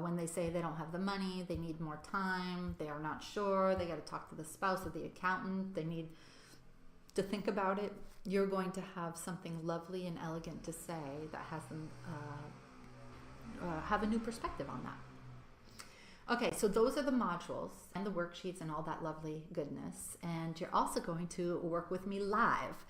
when they say they don't have the money, they need more time, they are not sure, they got to talk to the spouse or the accountant, they need to think about it, you're going to have something lovely and elegant to say that has them have a new perspective on that. Okay, so those are the modules and the worksheets and all that lovely goodness. And you're also going to work with me live.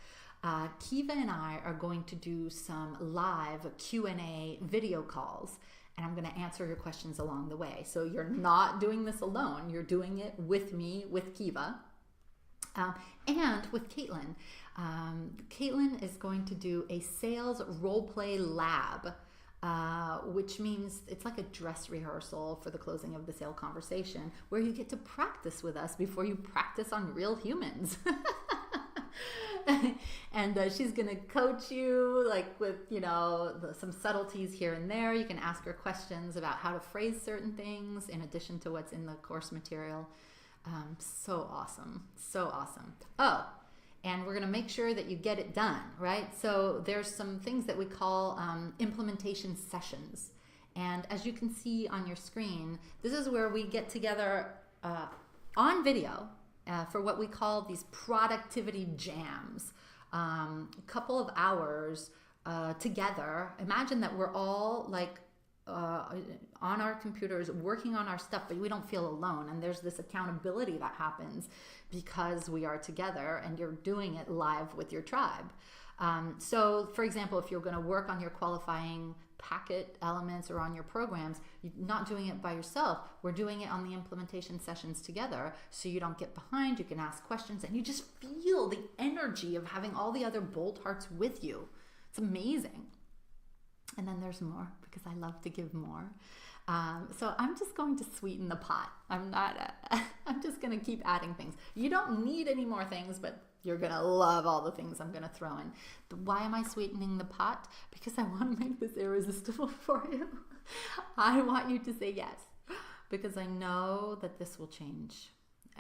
Kiva and I are going to do some live Q&A video calls, and I'm going to answer your questions along the way. So you're not doing this alone. You're doing it with me, with Kiva, and with Caitlin. Caitlin is going to do a sales role play lab, which means it's like a dress rehearsal for the closing of the sale conversation, where you get to practice with us before you practice on real humans. And she's going to coach you like with, some subtleties here and there. You can ask her questions about how to phrase certain things in addition to what's in the course material. So awesome. So awesome. Oh, and we're going to make sure that you get it done, right? So there's some things that we call implementation sessions. And as you can see on your screen, this is where we get together on video for what we call these productivity jams. A couple of hours together. Imagine that we're all like on our computers working on our stuff, but we don't feel alone. And there's this accountability that happens because we are together and you're doing it live with your tribe. So for example, if you're going to work on your qualifying packet elements or on your programs, you're not doing it by yourself. We're doing it on the implementation sessions together, so you don't get behind. You can ask questions and you just feel the energy of having all the other Bold Hearts with you. It's amazing. And then there's more, because I love to give more. So I'm just going to sweeten the pot. I'm I'm just going to keep adding things. You don't need any more things, but you're going to love all the things I'm going to throw in. But why am I sweetening the pot? Because I want to make this irresistible for you. I want you to say yes, because I know that this will change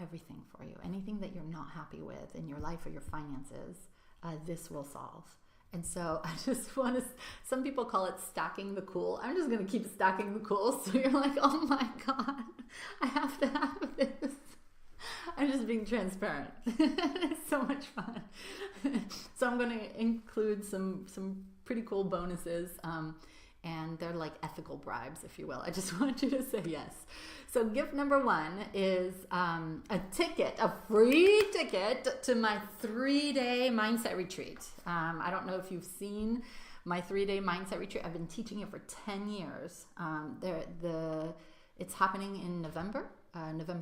everything for you. Anything that you're not happy with in your life or your finances, this will solve. And so I just want to, some people call it stacking the cool. I'm just going to keep stacking the cool. So you're like, oh my God, I have to have this. I'm just being transparent. It's so much fun. So I'm going to include some pretty cool bonuses. And they're like ethical bribes, if you will. I just want you to say yes. So gift number one is a free ticket to my 3-day mindset retreat. I don't know if you've seen my 3-day mindset retreat. I've been teaching it for 10 years. It's happening in November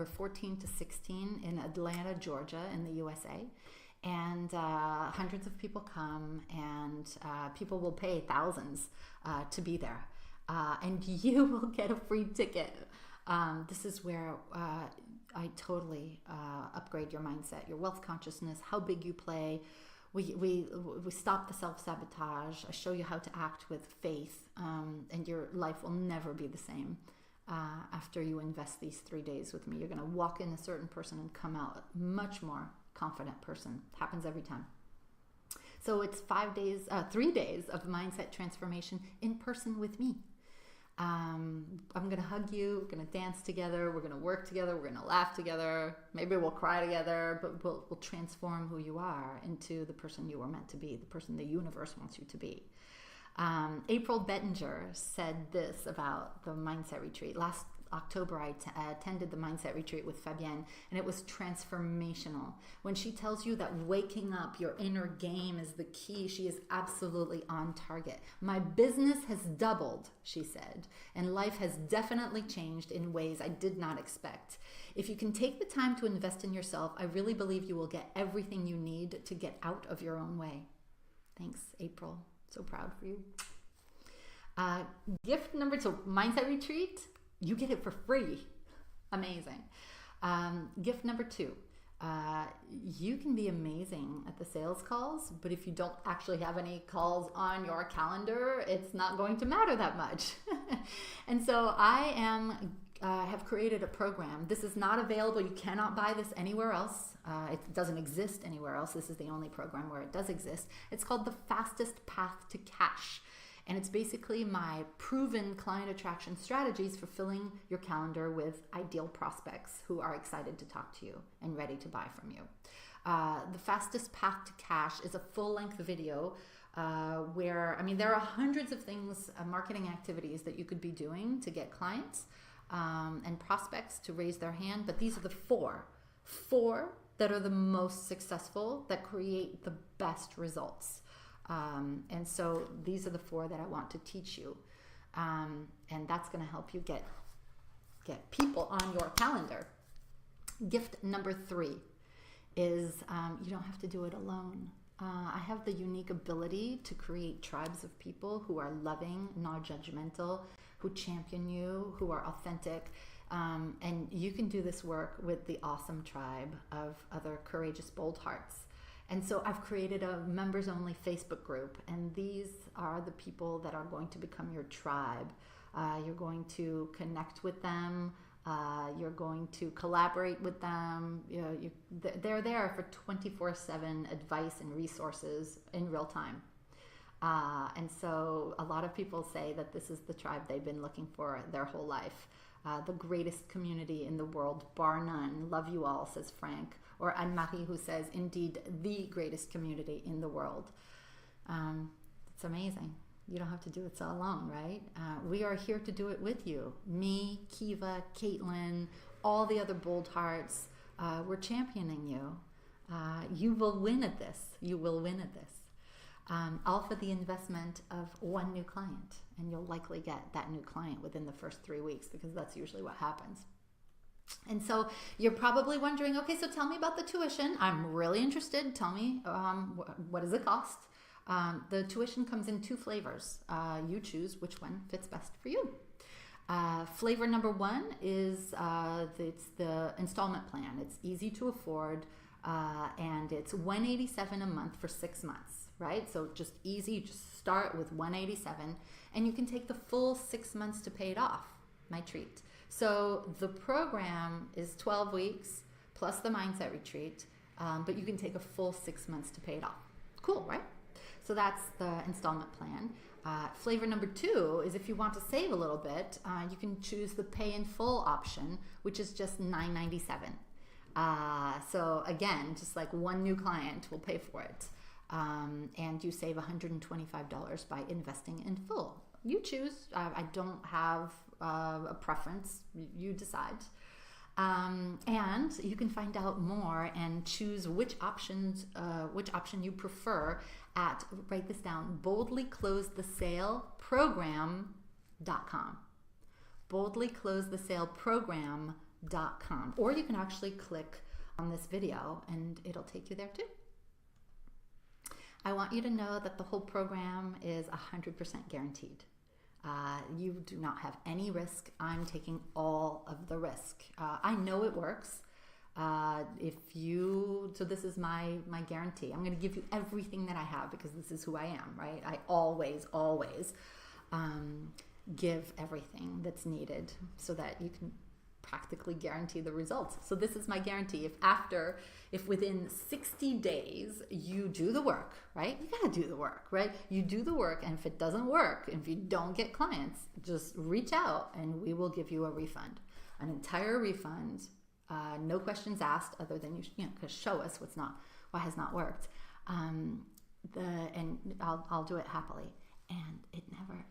14 to 16 in Atlanta, Georgia, in the USA. And hundreds of people come, and people will pay thousands to be there. And you will get a free ticket. This is where I totally upgrade your mindset, your wealth consciousness, how big you play. We stop the self-sabotage. I show you how to act with faith, and your life will never be the same. After you invest these 3 days with me, you're going to walk in a certain person and come out a much more confident person. It happens every time. So it's 3 days of mindset transformation in person with me. I'm going to hug you. We're going to dance together. We're going to work together. We're going to laugh together. Maybe we'll cry together, but we'll transform who you are into the person you were meant to be, the person the universe wants you to be. April Bettinger said this about the mindset retreat. Last October, I attended the mindset retreat with Fabienne, and it was transformational. When she tells you that waking up your inner game is the key, she is absolutely on target. My business has doubled, she said, and life has definitely changed in ways I did not expect. If you can take the time to invest in yourself, I really believe you will get everything you need to get out of your own way. Thanks, April. So proud for you. Gift number 2, mindset retreat. You get it for free. Amazing. Gift number 2. You can be amazing at the sales calls, but if you don't actually have any calls on your calendar, it's not going to matter that much. And so I have created a program. This is not available. You cannot buy this anywhere else. It doesn't exist anywhere else. This is the only program where it does exist. It's called the Fastest Path to Cash. And it's basically my proven client attraction strategies for filling your calendar with ideal prospects who are excited to talk to you and ready to buy from you. The Fastest Path to Cash is a full-length video where, there are hundreds of things, marketing activities that you could be doing to get clients and prospects to raise their hand. But these are the four that are the most successful, that create the best results. And so these are the 4 that I want to teach you. And that's going to help you get people on your calendar. Gift number 3 is you don't have to do it alone. I have the unique ability to create tribes of people who are loving, not judgmental, who champion you, who are authentic. And you can do this work with the awesome tribe of other courageous, bold hearts. And so I've created a members-only Facebook group, and these are the people that are going to become your tribe. You're going to connect with them. You're going to collaborate with them. They're there for 24/7 advice and resources in real time. And so a lot of people say that this is the tribe they've been looking for their whole life. The greatest community in the world, bar none. Love you all, says Frank. Or Anne-Marie, who says, indeed, the greatest community in the world. It's amazing. You don't have to do it so alone, right? We are here to do it with you. Me, Kiva, Caitlin, all the other bold hearts. We're championing you. You will win at this. You will win at this. All for the investment of 1 new client. And you'll likely get that new client within the first 3 weeks, because that's usually what happens. And so you're probably wondering, okay, so tell me about the tuition. I'm really interested. Tell me, what does it cost? The tuition comes in 2 flavors. You choose which one fits best for you. Flavor number one is it's the installment plan. It's easy to afford, and it's $187 a month for 6 months, right? So just easy. Just start with $187, and you can take the full 6 months to pay it off. My treat. So the program is 12 weeks plus the mindset retreat, but you can take a full 6 months to pay it off. Cool, right? So that's the installment plan. Flavor number two is if you want to save a little bit, you can choose the pay in full option, which is just $997. So again, just like one new client will pay for it. And you save $125 by investing in full. You choose. I don't have a preference. You decide. And you can find out more and choose which option you prefer at, write this down, boldlyclosethesaleprogram.com. boldlyclosethesaleprogram.com. Or you can actually click on this video and it'll take you there too. I want you to know that the whole program is 100% guaranteed. You do not have any risk. I'm taking all of the risk. I know it works. So this is my guarantee. I'm going to give you everything that I have because this is who I am, right? I always give everything that's needed so that you can practically guarantee the results. So this is my guarantee. If within 60 days you do the work, right? You got to do the work, right? You do the work, and if it doesn't work, if you don't get clients, just reach out and we will give you a refund, an entire refund, no questions asked other than because show us what has not worked, and I'll do it happily. And it never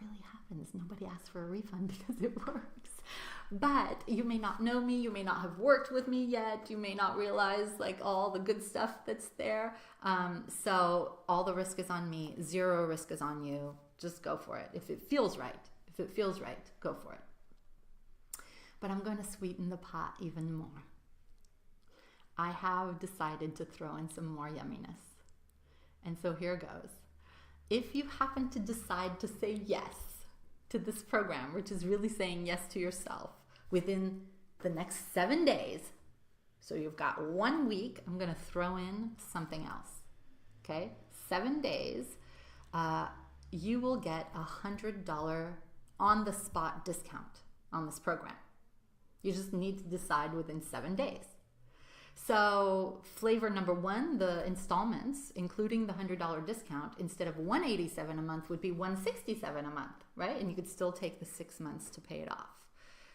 really happens. Nobody asks for a refund because it works. But you may not know me. You may not have worked with me yet. You may not realize like all the good stuff that's there. So all the risk is on me. Zero risk is on you. Just go for it. If it feels right, go for it. But I'm going to sweeten the pot even more. I have decided to throw in some more yumminess. And so here goes. If you happen to decide to say yes to this program, which is really saying yes to yourself within the next 7 days, so you've got 1 week, I'm going to throw in something else. Okay? 7 days, you will get $100 on the spot discount on this program. You just need to decide within 7 days. So flavor number one, the installments, including the $100 discount, instead of $187 a month would be $167 a month, right? And you could still take the 6 months to pay it off.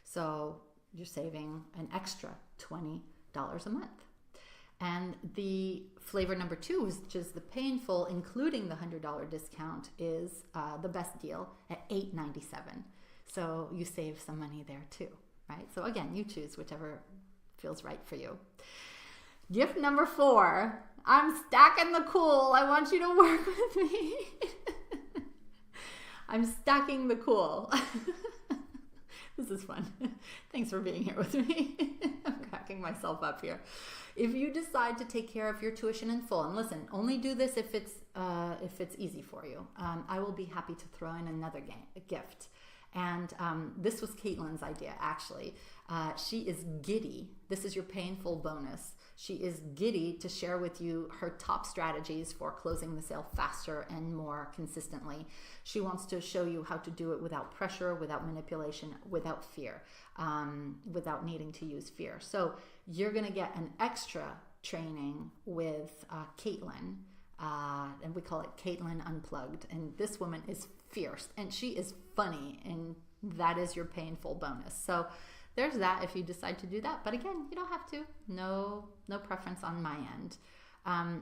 So you're saving an extra $20 a month. And the flavor number two, which is the pay in full, including the $100 discount, is the best deal at $897. So you save some money there too, right? So again, you choose whichever feels right for you. Gift number 4, I'm stacking the cool. I want you to work with me. I'm stacking the cool. This is fun. Thanks for being here with me. I'm cracking myself up here. If you decide to take care of your tuition in full, and listen, only do this if it's easy for you. I will be happy to throw in another gift. And this was Caitlin's idea, actually. She is giddy. This is your pay in full bonus. She is giddy to share with you her top strategies for closing the sale faster and more consistently. She wants to show you how to do it without pressure, without manipulation, without fear, without needing to use fear. So you're going to get an extra training with Caitlin, and we call it Caitlin Unplugged. And this woman is fierce and she is funny, and that is your pay in full bonus. So there's that if you decide to do that. But again, you don't have to. No preference on my end.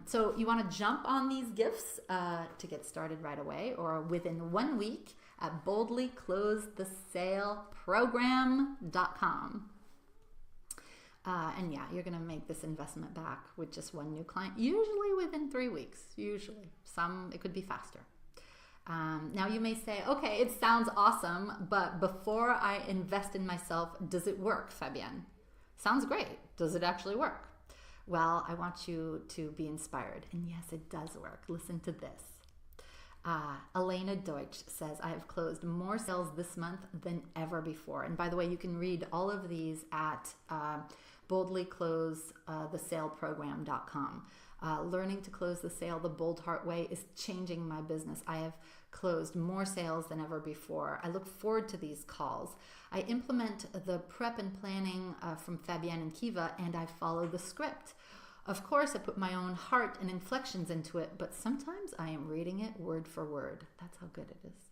So you want to jump on these gifts to get started right away or within 1 week at boldlyclosethesaleprogram.com. And yeah, you're going to make this investment back with just one new client, usually within 3 weeks. Usually. It could be faster. Now you may say, okay, it sounds awesome, but before I invest in myself, does it work, Fabienne? Sounds great. Does it actually work? Well, I want you to be inspired. And yes, it does work. Listen to this. Elena Deutsch says, I have closed more sales this month than ever before. And by the way, you can read all of these at boldlyclosethesaleprogram.com. Learning to close the sale the Bold Heart Way is changing my business. I have closed more sales than ever before. I look forward to these calls. I implement the prep and planning from Fabienne and Kiva, and I follow the script. Of course, I put my own heart and inflections into it, but sometimes I am reading it word for word. That's how good it is.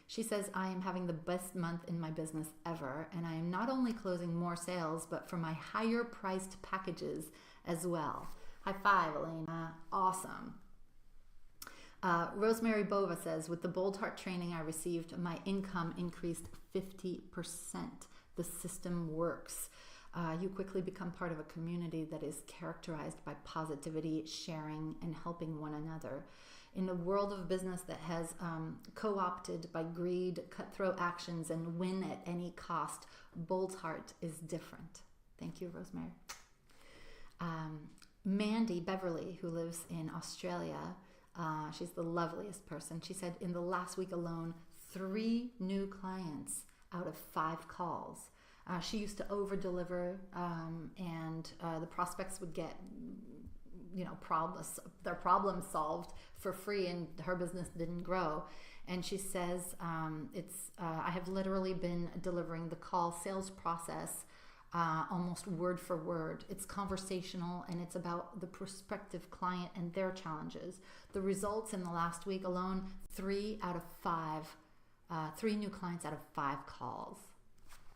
She says, I am having the best month in my business ever, and I am not only closing more sales, but for my higher priced packages as well. High five, Elena. Awesome. Rosemary Bova says, with the Bold Heart training I received, my income increased 50%. The system works. You quickly become part of a community that is characterized by positivity, sharing, and helping one another. In a world of business that has co-opted by greed, cutthroat actions, and win at any cost, Bold Heart is different. Thank you, Rosemary. Mandy Beverly, who lives in Australia, she's the loveliest person. She said in the last week alone, 3 new clients out of 5 calls. She used to over-deliver, and the prospects would get, their problems solved for free, and her business didn't grow. And she says, I have literally been delivering the call sales process almost word for word. It's conversational, and it's about the prospective client and their challenges. The results in the last week alone, 3 new clients out of 5 calls.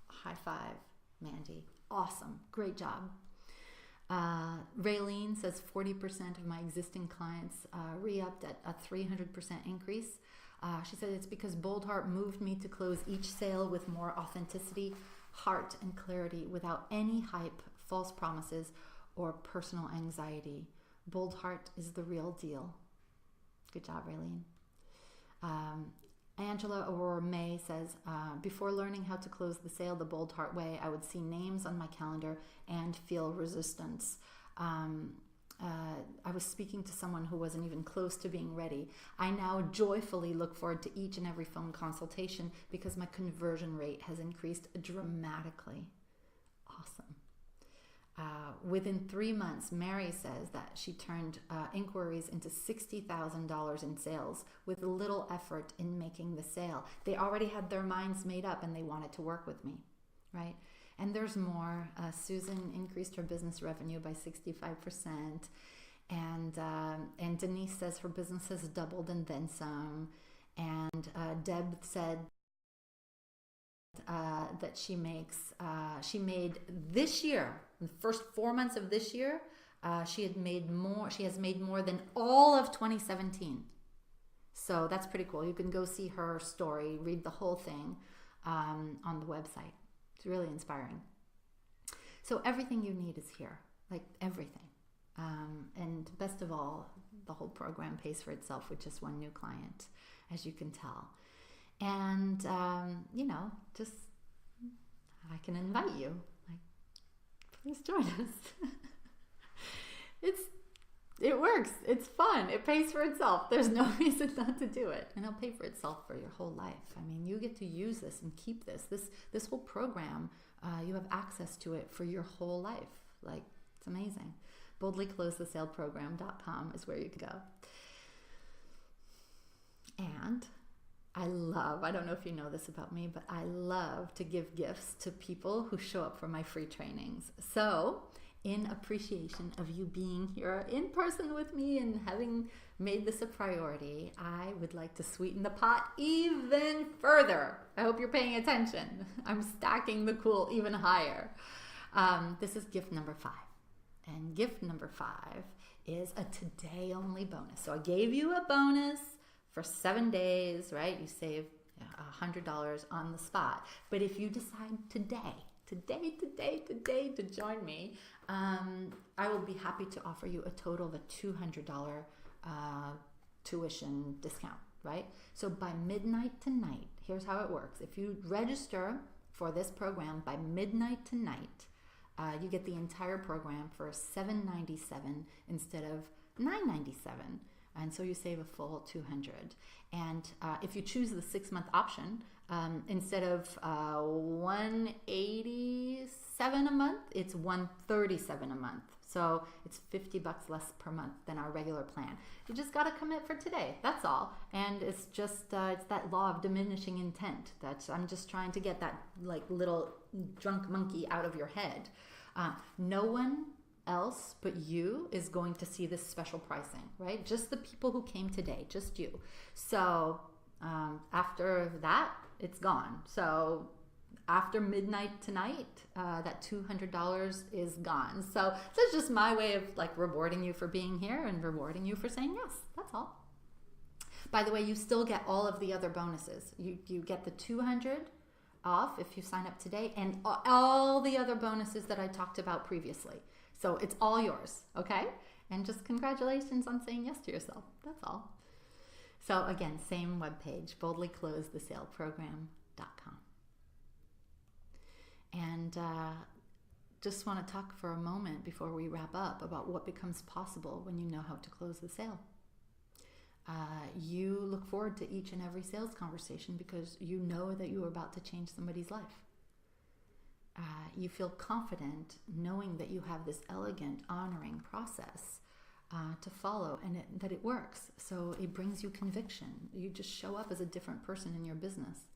High five, Mandy. Awesome. Great job. Raylene says 40% of my existing clients re-upped at a 300% increase. She said it's because Bold Heart moved me to close each sale with more authenticity, heart, and clarity without any hype, false promises, or personal anxiety. Bold Heart is the real deal. Good job, Raylene. Angela Aurora May says, before learning how to close the sale the Bold Heart Way, I would see names on my calendar and feel resistance. I was speaking to someone who wasn't even close to being ready. I now joyfully look forward to each and every phone consultation because my conversion rate has increased dramatically. Awesome. Within 3 months, Mary says that she turned inquiries into $60,000 in sales with little effort in making the sale. They already had their minds made up and they wanted to work with me, right? And there's more. Susan increased her business revenue by 65%. And Denise says her business has doubled and then some. And Deb said that she made this year, the first 4 months of this year, she has made more than all of 2017. So that's pretty cool. You can go see her story, read the whole thing on the website. It's really inspiring. So everything you need is here, like everything. And best of all, the whole program pays for itself with just 1 new client, as you can tell. And, just I can invite you, like, please join us. It works. It's fun. It pays for itself. There's no reason not to do it. And it'll pay for itself for your whole life. I mean, you get to use this and keep this. This whole program, you have access to it for your whole life. Like, it's amazing. BoldlyCloseTheSaleProgram.com is where you can go. And I don't know if you know this about me, but I love to give gifts to people who show up for my free trainings. So, in appreciation of you being here in person with me and having made this a priority, I would like to sweeten the pot even further. I hope you're paying attention. I'm stacking the cool even higher. This is gift number 5. And gift number 5 is a today only bonus. So I gave you a bonus for 7 days, right? You save $100 on the spot. But if you decide today to join me, I will be happy to offer you a total of a $200 tuition discount, right? So by midnight tonight, here's how it works. If you register for this program by midnight tonight, you get the entire program for $797 instead of $997. And so you save a full 200. And if you choose the 6-month option, instead of 187 a month, it's 137 a month. So it's $50 less per month than our regular plan. You just got to commit for today. That's all. And it's just it's that law of diminishing intent that I'm just trying to get that like little drunk monkey out of your head. No one else but you is going to see this special pricing, right? Just the people who came today, just you. So after that, it's gone. So after midnight tonight, that $200 is gone. So that's just my way of like rewarding you for being here and rewarding you for saying yes. That's all. By the way, you still get all of the other bonuses. You get the 200 off if you sign up today, and all the other bonuses that I talked about previously. So it's all yours, okay? And just congratulations on saying yes to yourself. That's all. So again, same webpage, boldlyclosethesaleprogram.com. And just want to talk for a moment before we wrap up about what becomes possible when you know how to close the sale. You look forward to each and every sales conversation because you know that you are about to change somebody's life. You feel confident knowing that you have this elegant, honoring process to follow and that it works. So it brings you conviction. You just show up as a different person in your business.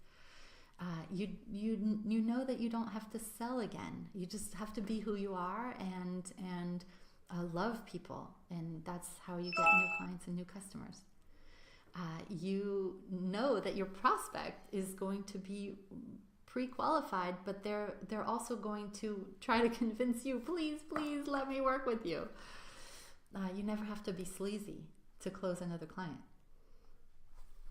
You know that you don't have to sell again. You just have to be who you are and love people, and that's how you get new clients and new customers. You know that your prospect is going to be pre-qualified, but they're also going to try to convince you, please let me work with you. You never have to be sleazy to close another client.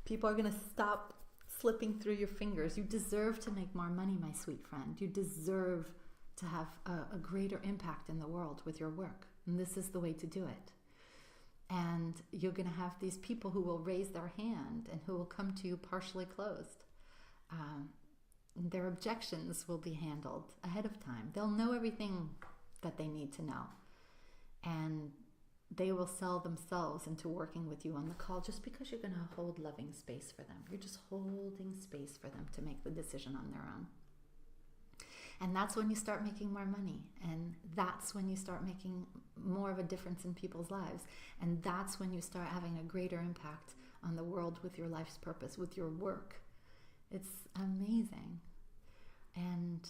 People are going to stop slipping through your fingers. You deserve to make more money, my sweet friend. You deserve to have a greater impact in the world with your work. And this is the way to do it. And you're going to have these people who will raise their hand and who will come to you partially closed. Their objections will be handled ahead of time. They'll know everything that they need to know. And they will sell themselves into working with you on the call just because you're going to hold loving space for them. You're just holding space for them to make the decision on their own. And that's when you start making more money. And that's when you start making more of a difference in people's lives. And that's when you start having a greater impact on the world with your life's purpose, with your work. It's amazing. And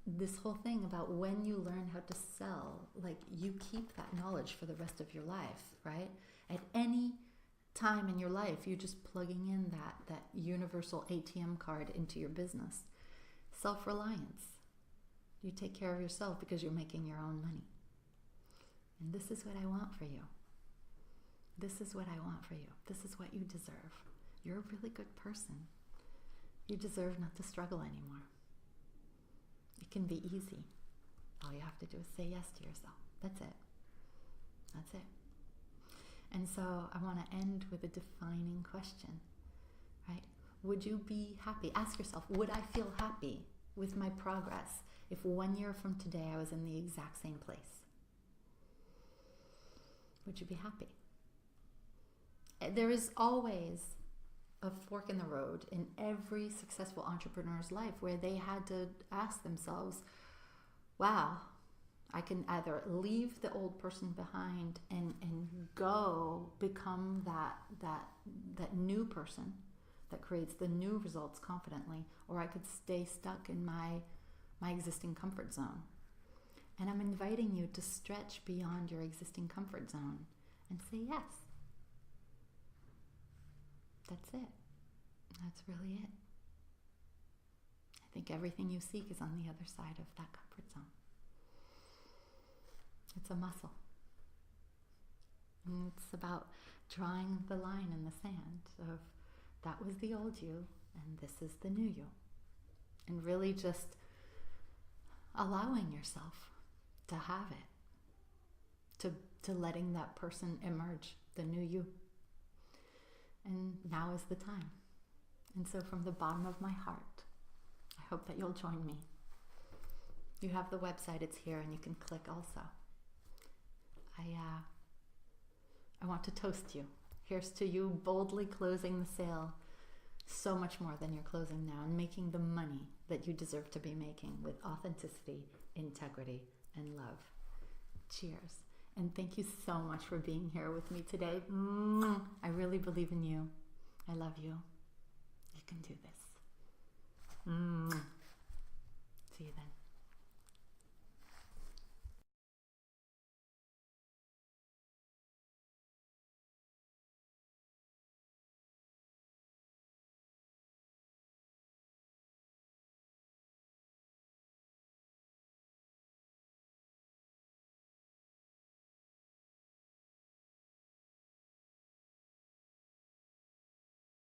this whole thing about when you learn how to sell, like you keep that knowledge for the rest of your life, right? At any time in your life, you're just plugging in that universal ATM card into your business. Self-reliance. You take care of yourself because you're making your own money. And this is what I want for you. This is what I want for you. This is what you deserve. You're a really good person. You deserve not to struggle anymore. It can be easy. All you have to do is say yes to yourself. That's it. That's it. And so I want to end with a defining question, right? Would you be happy? Ask yourself, would I feel happy with my progress if 1 year from today I was in the exact same place? Would you be happy? There is always a fork in the road in every successful entrepreneur's life where they had to ask themselves, wow, I can either leave the old person behind and go become that new person that creates the new results confidently, or I could stay stuck in my existing comfort zone. And I'm inviting you to stretch beyond your existing comfort zone and say yes. That's it. That's really it. I think everything you seek is on the other side of that comfort zone. It's a muscle. And it's about drawing the line in the sand of that was the old you and this is the new you. And really just allowing yourself to have it, to letting that person emerge, the new you. And now is the time. And so from the bottom of my heart, I hope that you'll join me. You have the website, it's here, and you can click also. I want to toast you Here's to you boldly closing the sale so much more than you're closing now, and making the money that you deserve to be making with authenticity, integrity, and love. Cheers. And thank you so much for being here with me today. I really believe in you. I love you. You can do this. See you then.